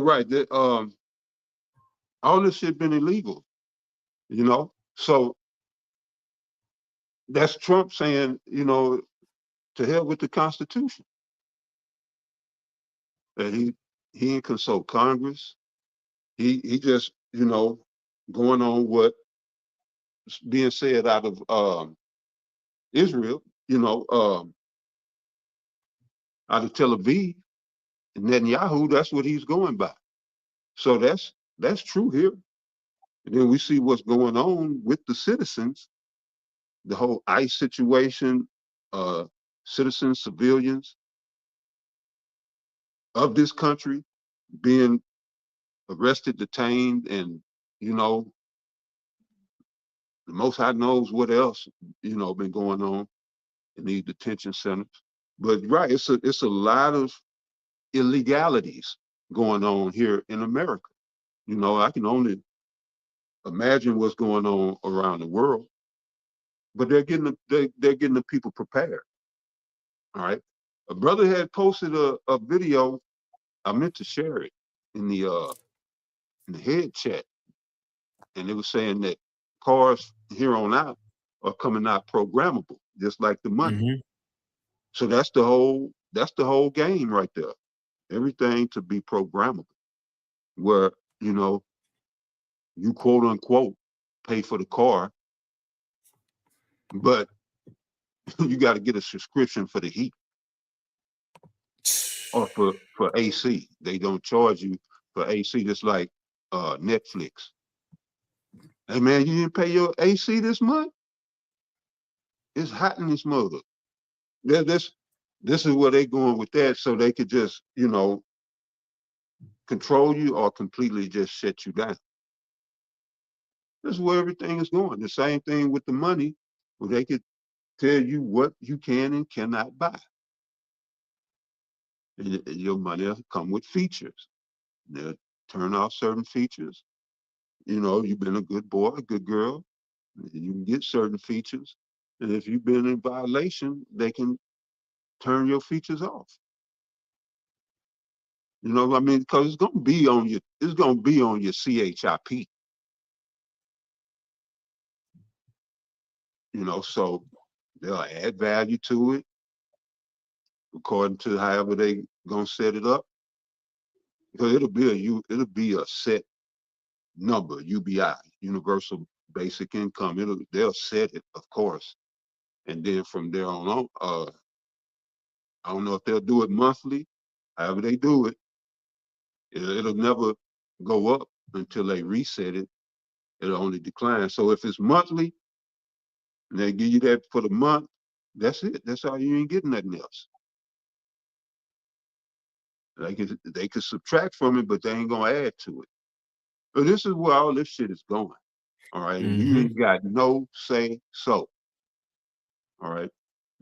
right. All this shit been illegal, So that's Trump saying, to hell with the Constitution. That he ain't consult Congress. He just, going on what's being said out of Israel, out of Tel Aviv, and Netanyahu, that's what he's going by. So that's That's true here. And then we see what's going on with the citizens, the whole ICE situation, citizens, civilians of this country being arrested, detained, and, you know, the Most High knows what else, you know, been going on in these detention centers. But right, it's a lot of illegalities going on here in America. You know, I can only imagine what's going on around the world, but they're getting the people prepared. All right. A brother had posted a video. I meant to share it in the head chat, and it was saying that cars here on out are coming out programmable, just like the money. Mm-hmm. So that's the whole game right there. Everything to be programmable, where, you know, you quote unquote pay for the car, but you got to get a subscription for the heat or for AC. They don't charge you for AC, just like Netflix. Hey man, you didn't pay your AC this month? It's hot in this mother. This is where they going with that, so they could just, you know, control you or completely just shut you down. This is where everything is going. The same thing with the money, where they could tell you what you can and cannot buy. And your money will come with features. They'll turn off certain features. You know, you've been a good boy, a good girl, you can get certain features. And if you've been in violation, they can turn your features off. You know what I mean? Because it's gonna be on your CHIP. You know, so they'll add value to it according to however they gonna set it up. Because it'll be a set number, UBI, Universal Basic Income. They'll set it, of course, and then from there on, I don't know if they'll do it monthly. However they do it, it'll never go up until they reset it. It'll only decline. So if it's monthly, and they give you that for the month, that's it. That's all. You ain't getting nothing else. They could subtract from it, but they ain't gonna add to it. But this is where all this shit is going. All right. Mm-hmm. You ain't got no say so. All right.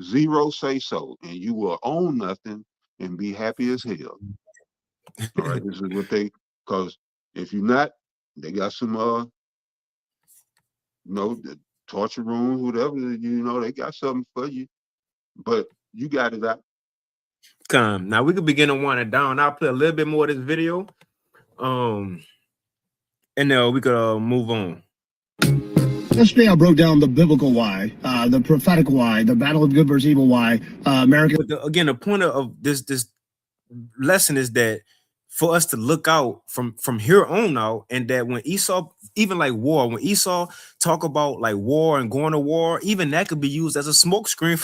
Zero say so. And you will own nothing and be happy as hell. All right. This is what because if you're not, they got some you know, the torture rooms, whatever, you know, they got something for you. But you got it out. Come now, we could begin to wind it down. I'll play a little bit more of this video, and then we could move on. Yesterday, I broke down the biblical why, the prophetic why, the battle of good versus evil why. America. But again, the point of this lesson is that for us to look out from here on out, and that when Esau, even like war, when Esau talk about like war and going to war, even that could be used as a smokescreen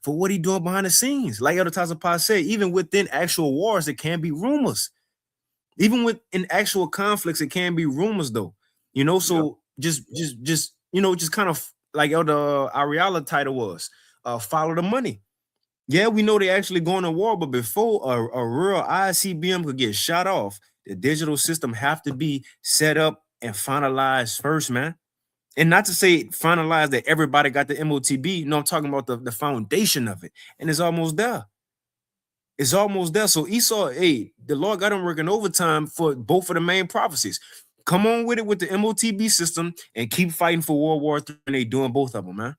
for what he doing behind the scenes. Like Elder Tazapah said, even within actual wars, it can be rumors. Even within actual conflicts, it can be rumors, though. You know, so just you know, just kind of like Elder Ariala title was, follow the money. Yeah, we know they actually going to war, but before a real ICBM could get shot off, the digital system have to be set up and finalized first, man. And not to say finalized that everybody got the MOTB. No, I'm talking about the foundation of it. And it's almost there. It's almost there. So Esau, hey, the Lord got him working overtime for both of the main prophecies. Come on with it with the MOTB system and keep fighting for World War III, and they doing both of them, man.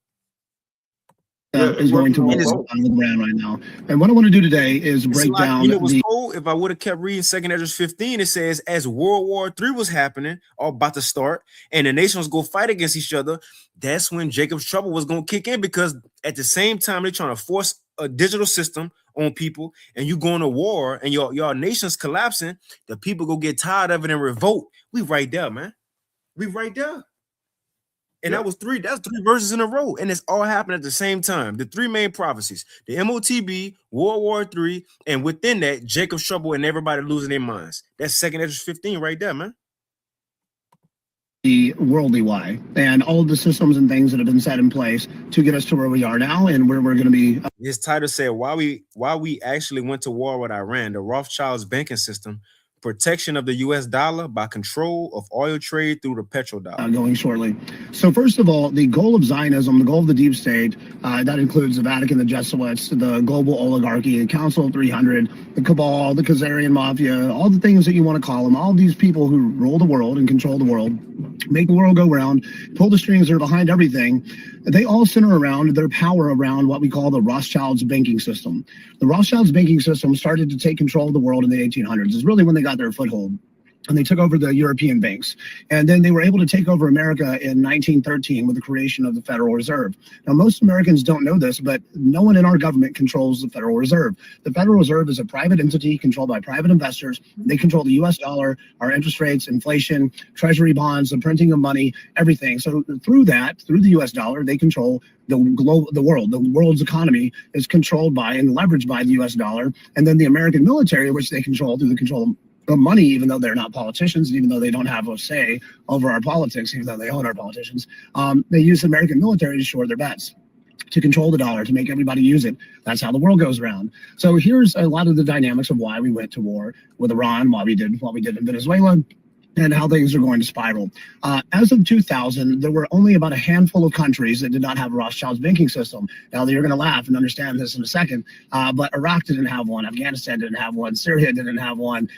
Is going to roll on the ground right now. And what I want to do today is break down. You know what's cool? If I would have kept reading 2 Esdras 15, it says, as World War III was happening, or about to start, and the nations go fight against each other, that's when Jacob's trouble was going to kick in, because at the same time, they're trying to force a digital system on people, and you going to war, and your nation's collapsing, the people go get tired of it and revolt. We right there, man. We right there. And that's three verses in a row, and it's all happening at the same time. The three main prophecies: the MOTB, World War III, and within that, Jacob's trouble and everybody losing their minds. That's 2 Esdras 15 right there, man. the worldly why, and all of the systems and things that have been set in place to get us to where we are now and where we're going to be. His title said why we actually went to war with Iran, the Rothschilds banking system, protection of the US dollar by control of oil trade through the petrodollar. Going shortly. So first of all, the goal of Zionism, the goal of the deep state, that includes the Vatican, the Jesuits, the global oligarchy, the Council of 300, the cabal, the Khazarian mafia, all the things that you want to call them, all these people who rule the world and control the world, make the world go round, pull the strings that are behind everything. They all center around their power around what we call the Rothschilds banking system. The Rothschilds banking system started to take control of the world in the 1800s. It's really when they got their foothold. And they took over the European banks. And then they were able to take over America in 1913 with the creation of the Federal Reserve. Now, most Americans don't know this, but no one in our government controls the Federal Reserve. The Federal Reserve is a private entity controlled by private investors. They control the US dollar, our interest rates, inflation, treasury bonds, the printing of money, everything. So through that, through the US dollar, they control the world. The world's economy is controlled by and leveraged by the US dollar. And then the American military, which they control through the control of money, even though they're not politicians, and even though they don't have a say over our politics, even though they own our politicians, they use the American military to shore their bets, to control the dollar, to make everybody use it. That's how the world goes around. So here's a lot of the dynamics of why we went to war with Iran, why we did in Venezuela, and how things are going to spiral. As of 2000, there were only about a handful of countries that did not have a Rothschilds banking system. Now, you're going to laugh and understand this in a second, but Iraq didn't have one, Afghanistan didn't have one, Syria didn't have one,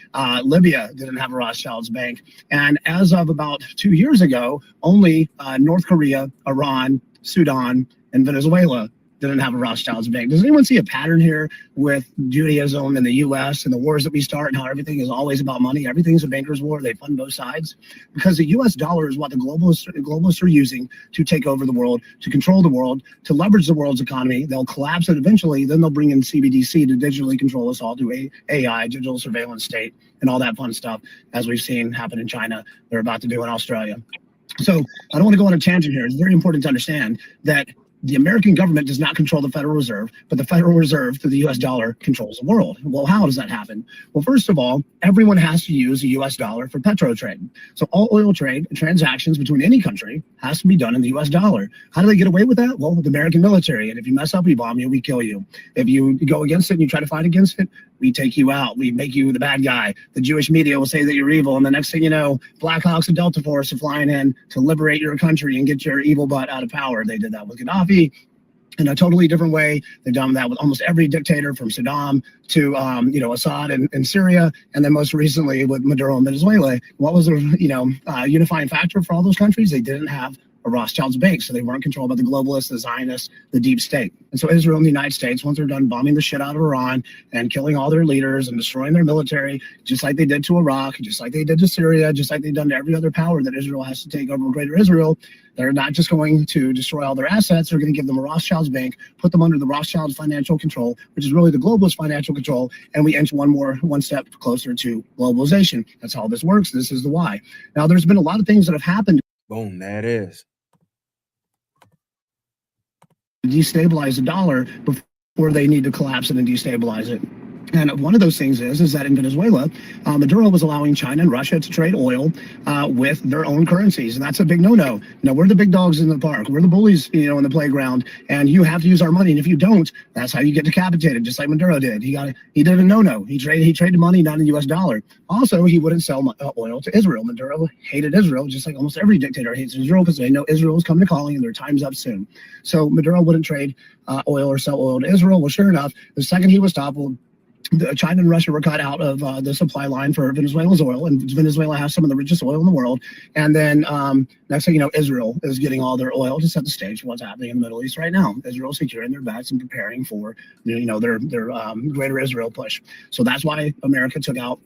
Libya didn't have a Rothschilds bank. And as of about 2 years ago, only North Korea, Iran, Sudan, and Venezuela didn't have a Rothschilds bank. Does anyone see a pattern here with Judaism in the US and the wars that we start and how everything is always about money? Everything's a banker's war. They fund both sides because the US dollar is what the globalists are using to take over the world, to control the world, to leverage the world's economy. They'll collapse it eventually. Then they'll bring in CBDC to digitally control us all through AI, digital surveillance state, and all that fun stuff, as we've seen happen in China. They're about to do in Australia. So I don't want to go on a tangent here. It's very important to understand that the American government does not control the Federal Reserve, but the Federal Reserve through the US dollar controls the world. Well, how does that happen? Well, first of all, everyone has to use the US dollar for petro trade. So all oil trade transactions between any country has to be done in the US dollar. How do they get away with that? Well, the American military. And if you mess up, we bomb you, we kill you. If you go against it and you try to fight against it, we take you out. We make you the bad guy. The Jewish media will say that you're evil. And the next thing you know, Black Hawks and Delta Force are flying in to liberate your country and get your evil butt out of power. They did that with Gaddafi in a totally different way. They've done that with almost every dictator from Saddam to, Assad in Syria. And then most recently with Maduro in Venezuela. What was the, unifying factor for all those countries? They didn't have a Rothschilds bank, so they weren't controlled by the globalists, the Zionists, the deep state. And so Israel and the United States, once they're done bombing the shit out of Iran and killing all their leaders and destroying their military, just like they did to Iraq, just like they did to Syria, just like they've done to every other power that Israel has to take over Greater Israel, they're not just going to destroy all their assets, they're going to give them a Rothschilds bank, put them under the Rothschilds financial control, which is really the globalist financial control, and we inch one step closer to globalization. That's how this works. This is the why. Now, there's been a lot of things that have happened. Boom, that is. Destabilize the dollar before they need to collapse it and destabilize it. And one of those things is that in Venezuela, Maduro was allowing China and Russia to trade oil with their own currencies. And that's a big no-no. We're the big dogs in the park. We're the bullies, in the playground. And you have to use our money. And if you don't, that's how you get decapitated, just like Maduro did. He did a no-no. He traded money, not in the US dollar. Also, he wouldn't sell oil to Israel. Maduro hated Israel, just like almost every dictator hates Israel, because they know Israel is coming to calling and their time's up soon. So Maduro wouldn't trade oil or sell oil to Israel. Well, sure enough, the second he was stopped, China and Russia were cut out of the supply line for Venezuela's oil, and Venezuela has some of the richest oil in the world. And then next thing you know, Israel is getting all their oil to set the stage for what's happening in the Middle East right now. Israel securing their bets and preparing for their Greater Israel push. So that's why America took out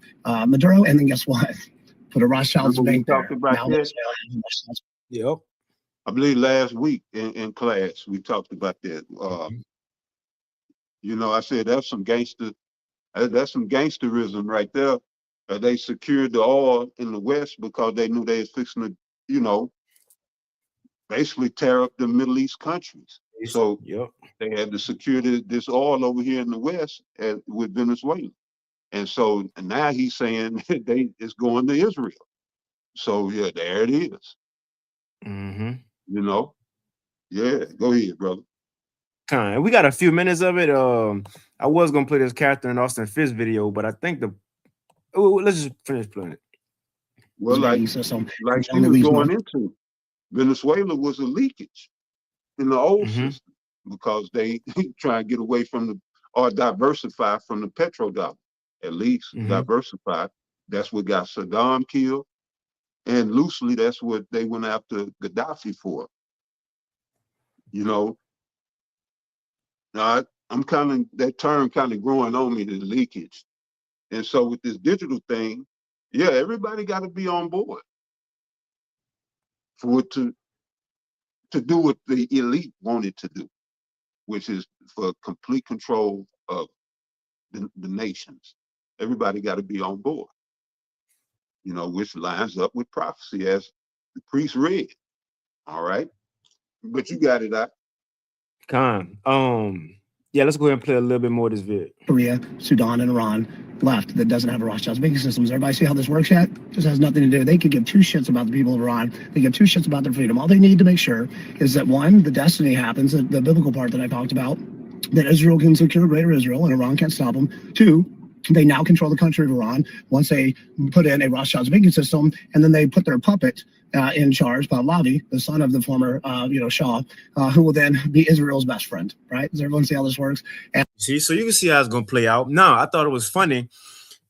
Maduro, and then guess what? Put a Rothschilds bank there. Yep. I believe last week in class we talked about that. I said that's some gangsterism right there. They secured the oil in the West because they knew they was fixing to, basically tear up the Middle East countries. So they had to secure this oil over here in the West with Venezuela. And so now he's saying it's going to Israel. So yeah, there it is. Mm-hmm. You know? Yeah, go ahead, brother. Kind. We got a few minutes of it. I was gonna play this Catherine Austin Fitz video, but I think let's just finish playing it. Well, like she was going into, Venezuela was a leakage in the old system because they try and get away from or diversify from the petrodollar, at least diversify. That's what got Saddam killed. And loosely, that's what they went after Gaddafi for. You know, I'm that term kind of growing on me, the leakage. And so with this digital thing, yeah, everybody got to be on board for it to do what the elite wanted to do, which is for complete control of the nations. Everybody got to be on board, you know, which lines up with prophecy as the priest read. All right. But you got it out. Yeah, let's go ahead and play a little bit more of this vid. Korea, Sudan, and Iran left that doesn't have a Rothschild's banking systems. Everybody see how this works yet? Just has nothing to do. They could give two shits about the people of Iran. They give two shits about their freedom. All they need to make sure is that one, the destiny happens, the biblical part that I talked about, that Israel can secure greater Israel and Iran can't stop them. Two, they now control the country of Iran once they put in a Rothschild's banking system, and then they put their puppet in charge, Pahlavi, the son of the former, Shah, who will then be Israel's best friend. Right? Does everyone see how this works? See, so you can see how it's gonna play out. No, I thought it was funny.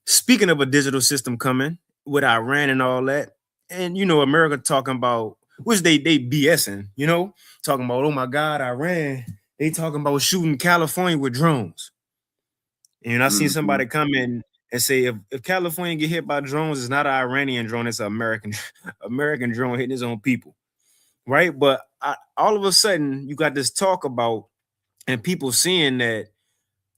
Speaking of a digital system coming with Iran and all that, and America talking about, which they BSing, talking about, oh my God, Iran. They talking about shooting California with drones. And I seen somebody come in and say, if California get hit by drones, it's not an Iranian drone, it's an American drone hitting his own people, right? But all of a sudden, you got this talk about, and people seeing that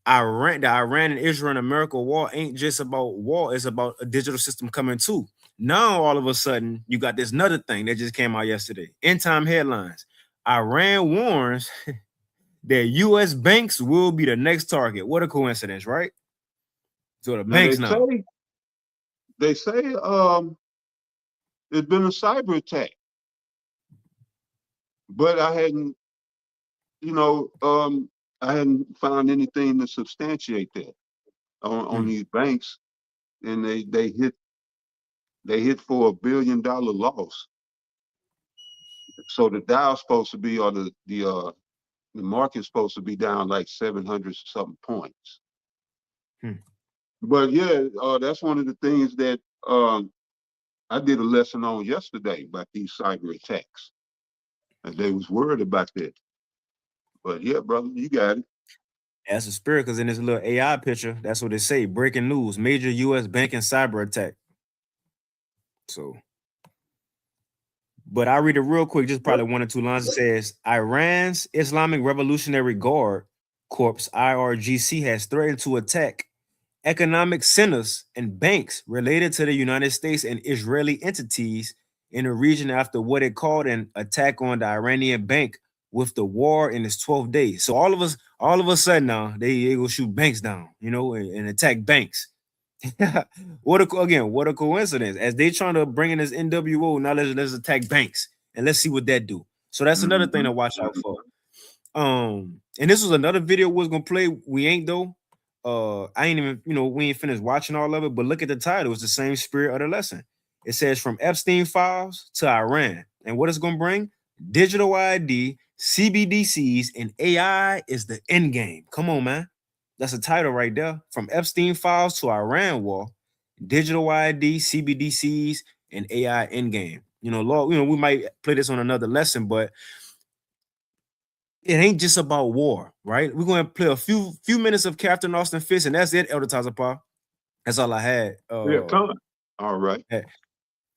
the Iran and Israel and America war ain't just about war, it's about a digital system coming too. Now, all of a sudden, you got this another thing that just came out yesterday. End time headlines. Iran warns that U.S. banks will be the next target. What a coincidence, right? So the banks now. They say it's been a cyber attack. But I hadn't, I hadn't found anything to substantiate that on these banks. And they hit for $1 billion loss. So the Dow's supposed to be, or the market's supposed to be down like 700 something points. But yeah, that's one of the things that I did a lesson on yesterday about these cyber attacks. And they was worried about that. But yeah, brother, you got it. That's a spirit, because in this little AI picture, that's what they say. Breaking news: major U.S. banking cyber attack. So, but I read it real quick, just probably one or two lines. It says, Iran's Islamic Revolutionary Guard Corps, IRGC, has threatened to attack economic centers and banks related to the United States and Israeli entities in the region after what it called an attack on the Iranian bank with the war in its 12th day. So all of a sudden now they go shoot banks down, and attack banks. What a coincidence. As they trying to bring in this NWO, now let's attack banks and let's see what that do. So that's another thing to watch out for. And this was another video we was gonna play. We ain't though. I ain't even, we ain't finished watching all of it, but look at the title. It's the same spirit of the lesson. It says from Epstein files to Iran. And what it's gonna bring? Digital ID, CBDCs, and AI is the end game. Come on, man. That's a title right there. From Epstein files to Iran war, digital ID, CBDCs, and AI end game. Lord, we might play this on another lesson, but it ain't just about war, right? We're going to play a few minutes of Captain Austin Fitz, and that's it, Elder Tazapar. That's all I had. Come. All right.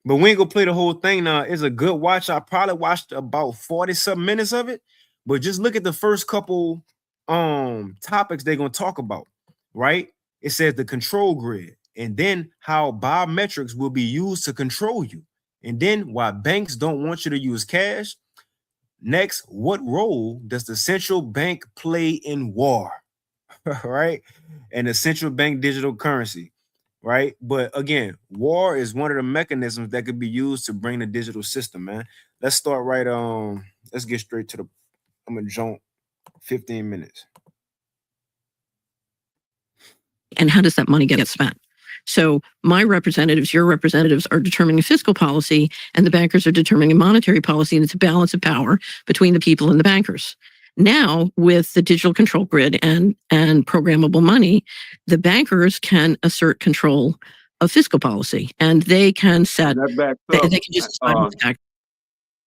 But we ain't gonna play the whole thing now. It's a good watch. I probably watched about 40-some minutes of it, but just look at the first couple topics they're gonna talk about, right? It says the control grid, and then how biometrics will be used to control you, and then why banks don't want you to use cash. Next, what role does the central bank play in war? Right? And the central bank digital currency, right? But again, war is one of the mechanisms that could be used to bring the digital system, man. Let's start right. Let's get straight to the. I'm gonna jump 15 minutes. And how does that money get spent? So my representatives, your representatives are determining fiscal policy and the bankers are determining monetary policy, and it's a balance of power between the people and the bankers. Now, with the digital control grid and programmable money, the bankers can assert control of fiscal policy, and they can set, they can just decide what the tax.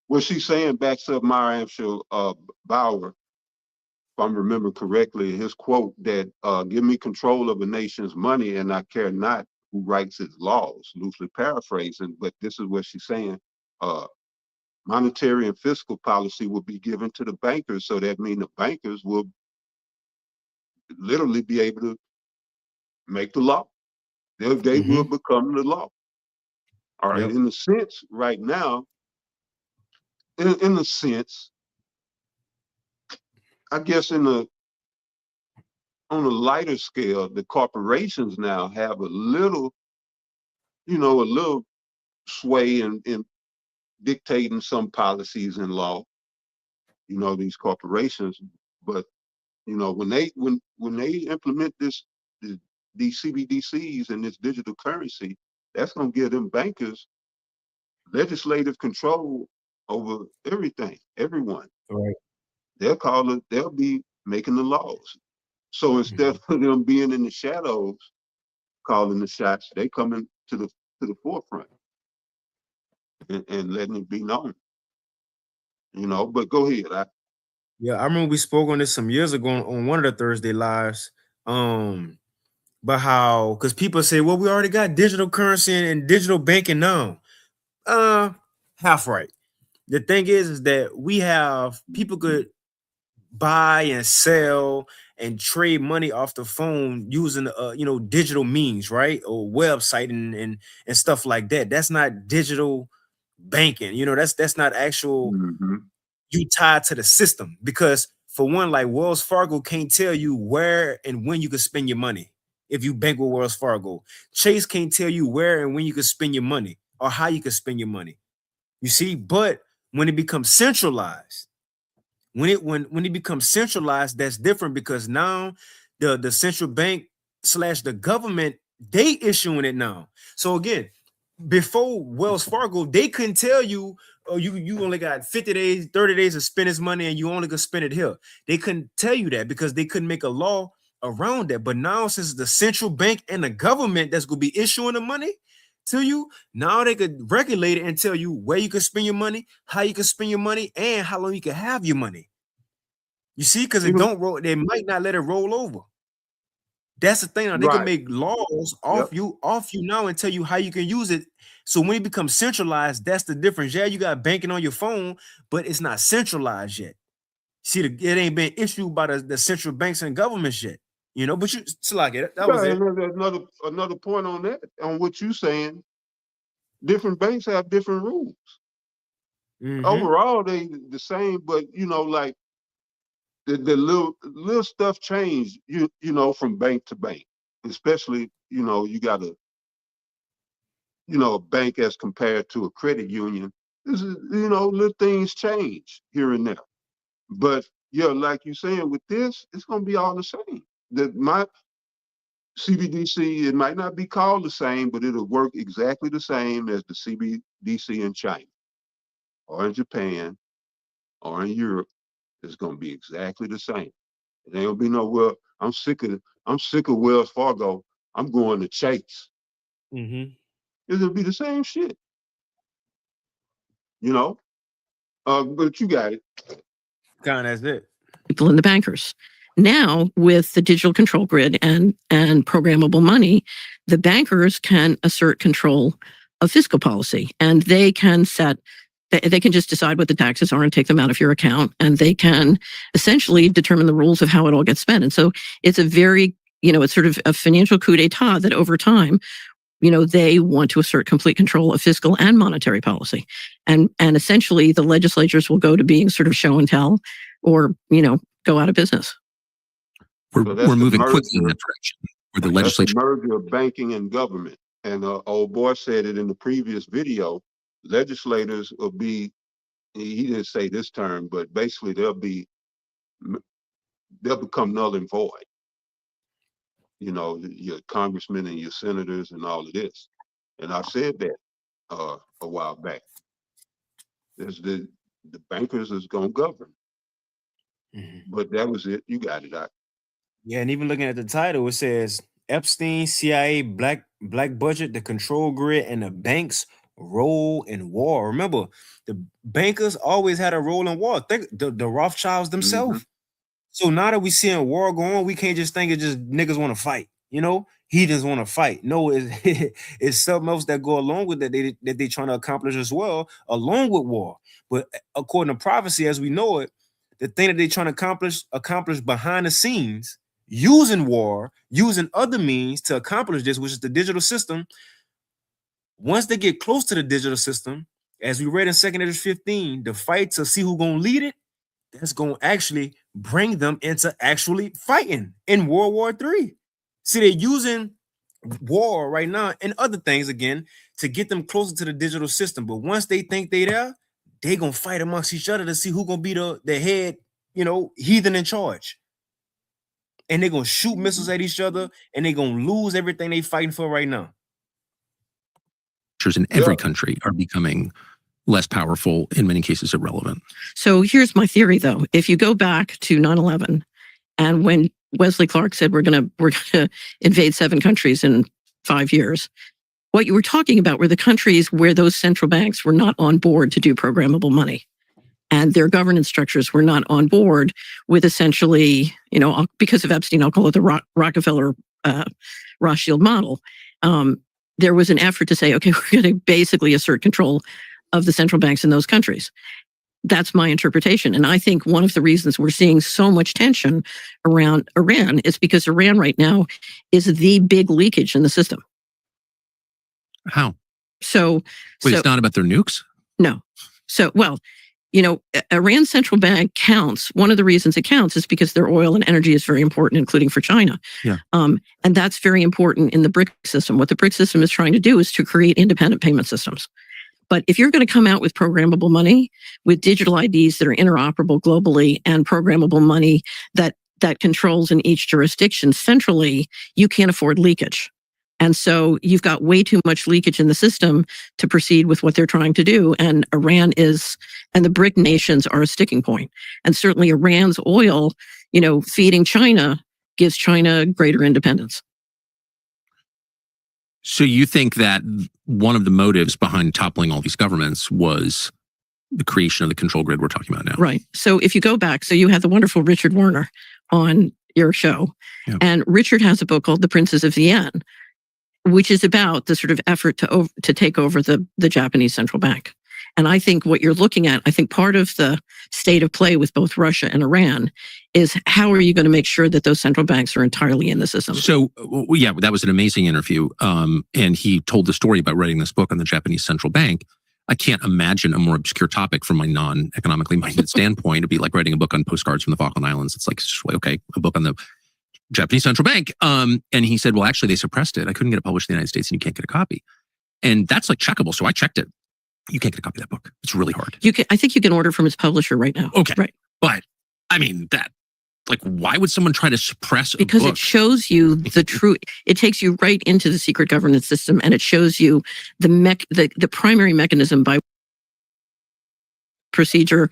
What she's saying backs up Mara Amschel Bauer, if I'm remembering correctly, his quote that give me control of a nation's money and I care not who writes its laws, loosely paraphrasing, but this is what she's saying. Monetary and fiscal policy will be given to the bankers, so that means the bankers will literally be able to make the law. They will become the law. All right, in a sense, right now, in a sense, I guess on a lighter scale, the corporations now have a little sway in dictating some policies and law, these corporations. But when they implement these CBDCs and this digital currency, that's going to give them bankers legislative control over everything, everyone. Right. They'll be making the laws. So instead of them being in the shadows calling the shots, they coming to the forefront and letting it be known. But go ahead. I remember we spoke on this some years ago on one of the Thursday lives. But how, because people say, well, we already got digital currency and digital banking now. Half right. The thing is that we have people could buy and sell and trade money off the phone using digital means, right? Or website and stuff like that. That's not digital banking. That's not actual you tied to the system, because for one, like Wells Fargo can't tell you where and when you can spend your money. If you bank with Wells Fargo, Chase can't tell you where and when you can spend your money or how you can spend your money. You see, but when it becomes centralized, when it becomes centralized, that's different, because now the central bank / the government, they issuing it now. So again, before Wells Fargo, they couldn't tell you, oh, you only got 50 days, 30 days to spend this money and you only can spend it here. They couldn't tell you that because they couldn't make a law around that. But now, since the central bank and the government that's going to be issuing the money to you, now they could regulate it and tell you where you can spend your money, how you can spend your money, and how long you can have your money. You see, because it don't roll, they might not let it roll over. That's the thing. Now, they can make laws off you now and tell you how you can use it. So when it becomes centralized, that's the difference. Yeah, you got banking on your phone, but it's not centralized yet. See, it ain't been issued by the central banks and governments yet. But you still like it. That was it. Another point on that, on what you're saying. Different banks have different rules. Overall, they the same, but like the little stuff changed. From bank to bank, especially you got a bank as compared to a credit union. This is little things change here and there, but like you're saying, with this, it's gonna be all the same. My CBDC, it might not be called the same, but it'll work exactly the same as the CBDC in China or in Japan or in Europe. It's gonna be exactly the same. It ain't gonna be no, well, I'm sick of Wells Fargo, I'm going to Chase. It's gonna be the same shit. But you got it. Kind of, that's it. People and the bankers. Now, with the digital control grid and programmable money, the bankers can assert control of fiscal policy, and they can just decide what the taxes are and take them out of your account, and they can essentially determine the rules of how it all gets spent. And so it's a very, it's sort of a financial coup d'etat that over time, they want to assert complete control of fiscal and monetary policy. And essentially the legislatures will go to being sort of show and tell, or, go out of business. We're moving quickly in that direction. where the That's legislature. the merger of banking and government. And old boy said it in the previous video. Legislators will be, he didn't say this term, but basically they'll become null and void. You know, your congressmen and your senators and all of this. And I said that a while back. There's the bankers is gonna govern. But that was it. You got it out. Yeah, and even looking at the title, it says Epstein, CIA, black budget, the control grid, and the bank's role in war. Remember, the bankers always had a role in war. Think the Rothschilds themselves. So now that we seeing war going on, we can't just think it's just niggas want to fight. You know, he just want to fight. No, it's something else that go along with that they trying to accomplish as well, along with war. But according to prophecy, as we know it, the thing that they trying to accomplish behind the scenes, using war, using other means to accomplish this, which is the digital system. Once they get close to the digital system, as we read in 2nd Edge 15, the fight to see who's gonna lead it, that's gonna actually bring them into actually fighting in World War III. See, they're using war right now and other things again to get them closer to the digital system. But once they think they're there, they're gonna fight amongst each other to see who's gonna be the head, heathen in charge. And they're gonna shoot missiles at each other, and they're gonna lose everything they fighting for right now. In every country are becoming less powerful, in many cases irrelevant. So here's my theory, though. If you go back to 9/11, and when Wesley Clark said we're gonna invade 7 countries in 5 years, what you were talking about were the countries where those central banks were not on board to do programmable money, and their governance structures were not on board with essentially, because of Epstein, I'll call it the Rockefeller Rothschild model. There was an effort to say, okay, we're going to basically assert control of the central banks in those countries. That's my interpretation. And I think one of the reasons we're seeing so much tension around Iran is because Iran right now is the big leakage in the system. How? So it's not about their nukes? No. So, Iran's central bank counts. One of the reasons it counts is because their oil and energy is very important, including for China. Yeah. And that's very important in the BRIC system. What the BRIC system is trying to do is to create independent payment systems. But if you're going to come out with programmable money, with digital IDs that are interoperable globally and programmable money that controls in each jurisdiction centrally, you can't afford leakage. And so you've got way too much leakage in the system to proceed with what they're trying to do. And Iran and the BRIC nations are a sticking point. And certainly Iran's oil, feeding China gives China greater independence. So you think that one of the motives behind toppling all these governments was the creation of the control grid we're talking about now? Right. So if you go back, so you had the wonderful Richard Werner on your show. Yeah. And Richard has a book called The Princes of the Yen, which is about the sort of effort to take over the Japanese central bank. And I think what you're looking at, I think part of the state of play with both Russia and Iran is how are you going to make sure that those central banks are entirely in the system? So, yeah, that was an amazing interview. And he told the story about writing this book on the Japanese central bank. I can't imagine a more obscure topic from my non-economically minded standpoint. It'd be like writing a book on postcards from the Falkland Islands. It's like, okay, a book on the Japanese central bank. And he said, well, actually, they suppressed it. I couldn't get it published in the United States and you can't get a copy. And that's like checkable. So I checked it. You can't get a copy of that book. It's really hard. I think you can order from its publisher right now. Okay. Right. But I mean, why would someone try to suppress a because book? It shows you the true, it takes you right into the secret governance system and it shows you the primary mechanism by procedure.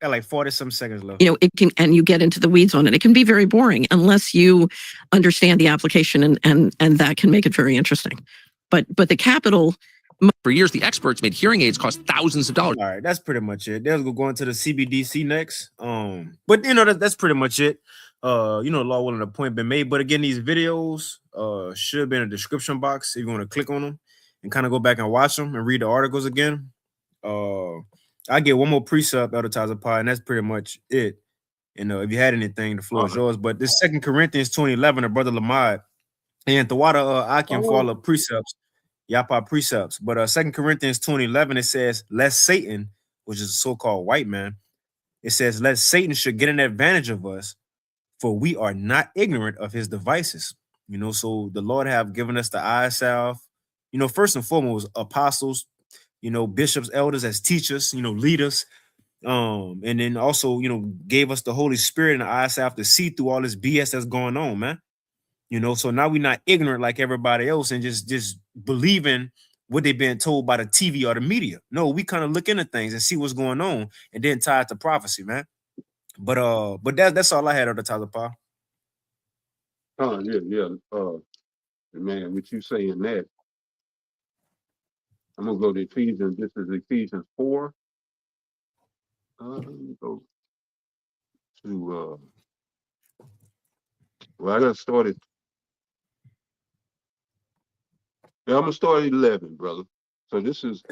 Got like 40-some seconds left. It can, and you get into the weeds on it. It can be very boring unless you understand the application and that can make it very interesting. But the capital. For years, the experts made hearing aids cost thousands of dollars. All right, that's pretty much it. They'll go into the CBDC next. But that's pretty much it. Law willing, a point been made. But again, these videos should be in the description box if you want to click on them and kind of go back and watch them and read the articles again. I get one more precept, Elder Pie, and that's pretty much it. If you had anything, the floor is yours. But this 2 Corinthians 20:11, the brother Lamad and Tawada Akim for all the precepts. Yapa precepts. But 2 Corinthians 20:11, it says, lest Satan, which is a so-called white man, it says, lest Satan should get an advantage of us, for we are not ignorant of his devices. You know, so the Lord have given us the eye salve. You know, first and foremost, apostles, you know, bishops, elders as teachers, you know, leaders. And then also, you know, gave us the Holy Spirit and the eye salve to see through all this BS that's going on, man. You know, so now we're not ignorant like everybody else and just believing what they've been told by the TV or the media. No, we kind of look into things and see what's going on and then tie it to prophecy, man. But that's all I had on the Tyler Paul. Oh, yeah. Man, with you saying that, I'm gonna go to Ephesians. This is Ephesians 4. Let me go to well, I got started. Yeah, I'm gonna start at 11, brother. So this is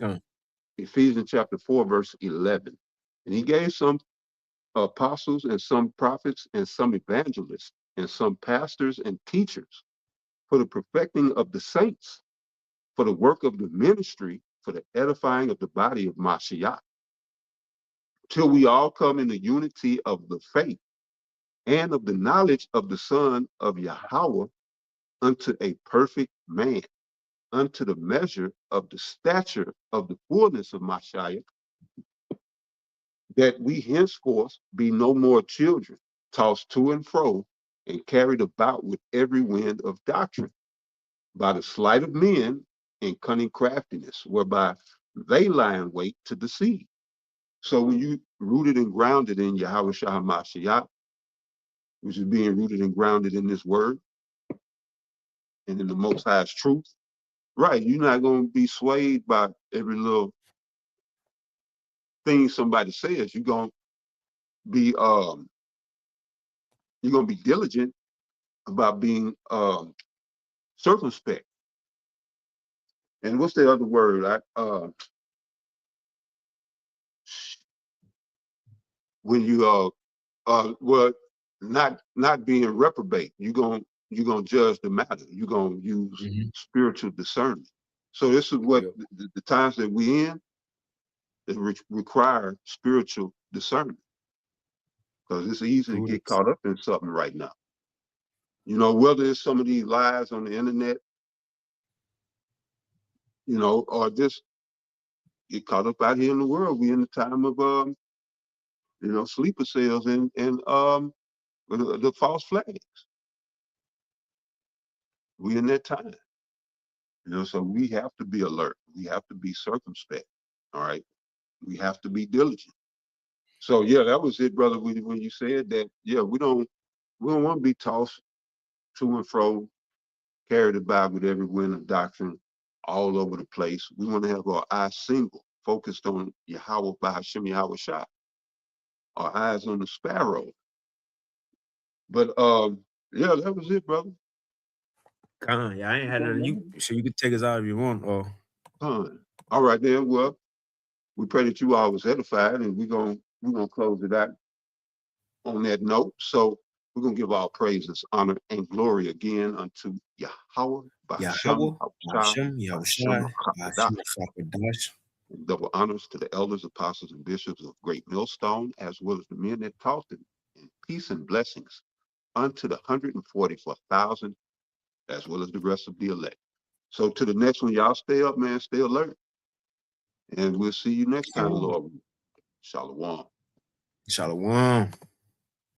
Ephesians chapter 4, verse 11. And he gave some apostles and some prophets and some evangelists and some pastors and teachers for the perfecting of the saints, for the work of the ministry, for the edifying of the body of Mashiach, till we all come in the unity of the faith and of the knowledge of the Son of Yahweh, unto a perfect man, unto the measure of the stature of the fullness of Mashiach, that we henceforth be no more children, tossed to and fro, and carried about with every wind of doctrine, by the sleight of men and cunning craftiness, whereby they lie in wait to deceive. So when you rooted and grounded in Yahweh Shah Mashiach, which is being rooted and grounded in this word and in the Most High's truth, right? You're not going to be swayed by every little thing somebody says. You're going to be diligent about being circumspect. And what's the other word? When you well, not being reprobate, you're gonna judge the matter. You're gonna use spiritual discernment. So this is what the times that we in, that require spiritual discernment, because it's easy to get caught up in something right now. You know, whether it's some of these lies on the internet, you know, or just get caught up out here in the world. We in the time of you know, sleeper cells and the false flags. We in that time. You know, so we have to be alert. We have to be circumspect. All right. We have to be diligent. So yeah, that was it, brother. When you said that, yeah, we don't want to be tossed to and fro, carried about with every wind of doctrine all over the place. We want to have our eyes single, focused on Yahweh by Hashem Yahweh Shah. Our eyes on the sparrow. But yeah, that was it, brother. Yeah, I ain't had nothing. So you could take us out if you want. Or all right then. Well, we pray that you all was edified, and we're gonna close it out on that note. So we're gonna give all praises, honor, and glory again unto Yahweh, and double honors to the elders, apostles, and bishops of Great Millstone, as well as the men that taught them, and peace and blessings unto the 144,000, as well as the rest of the elect. So to the next one, y'all stay up, man, stay alert. And we'll see you next time, Lord. Shalom. Shalom.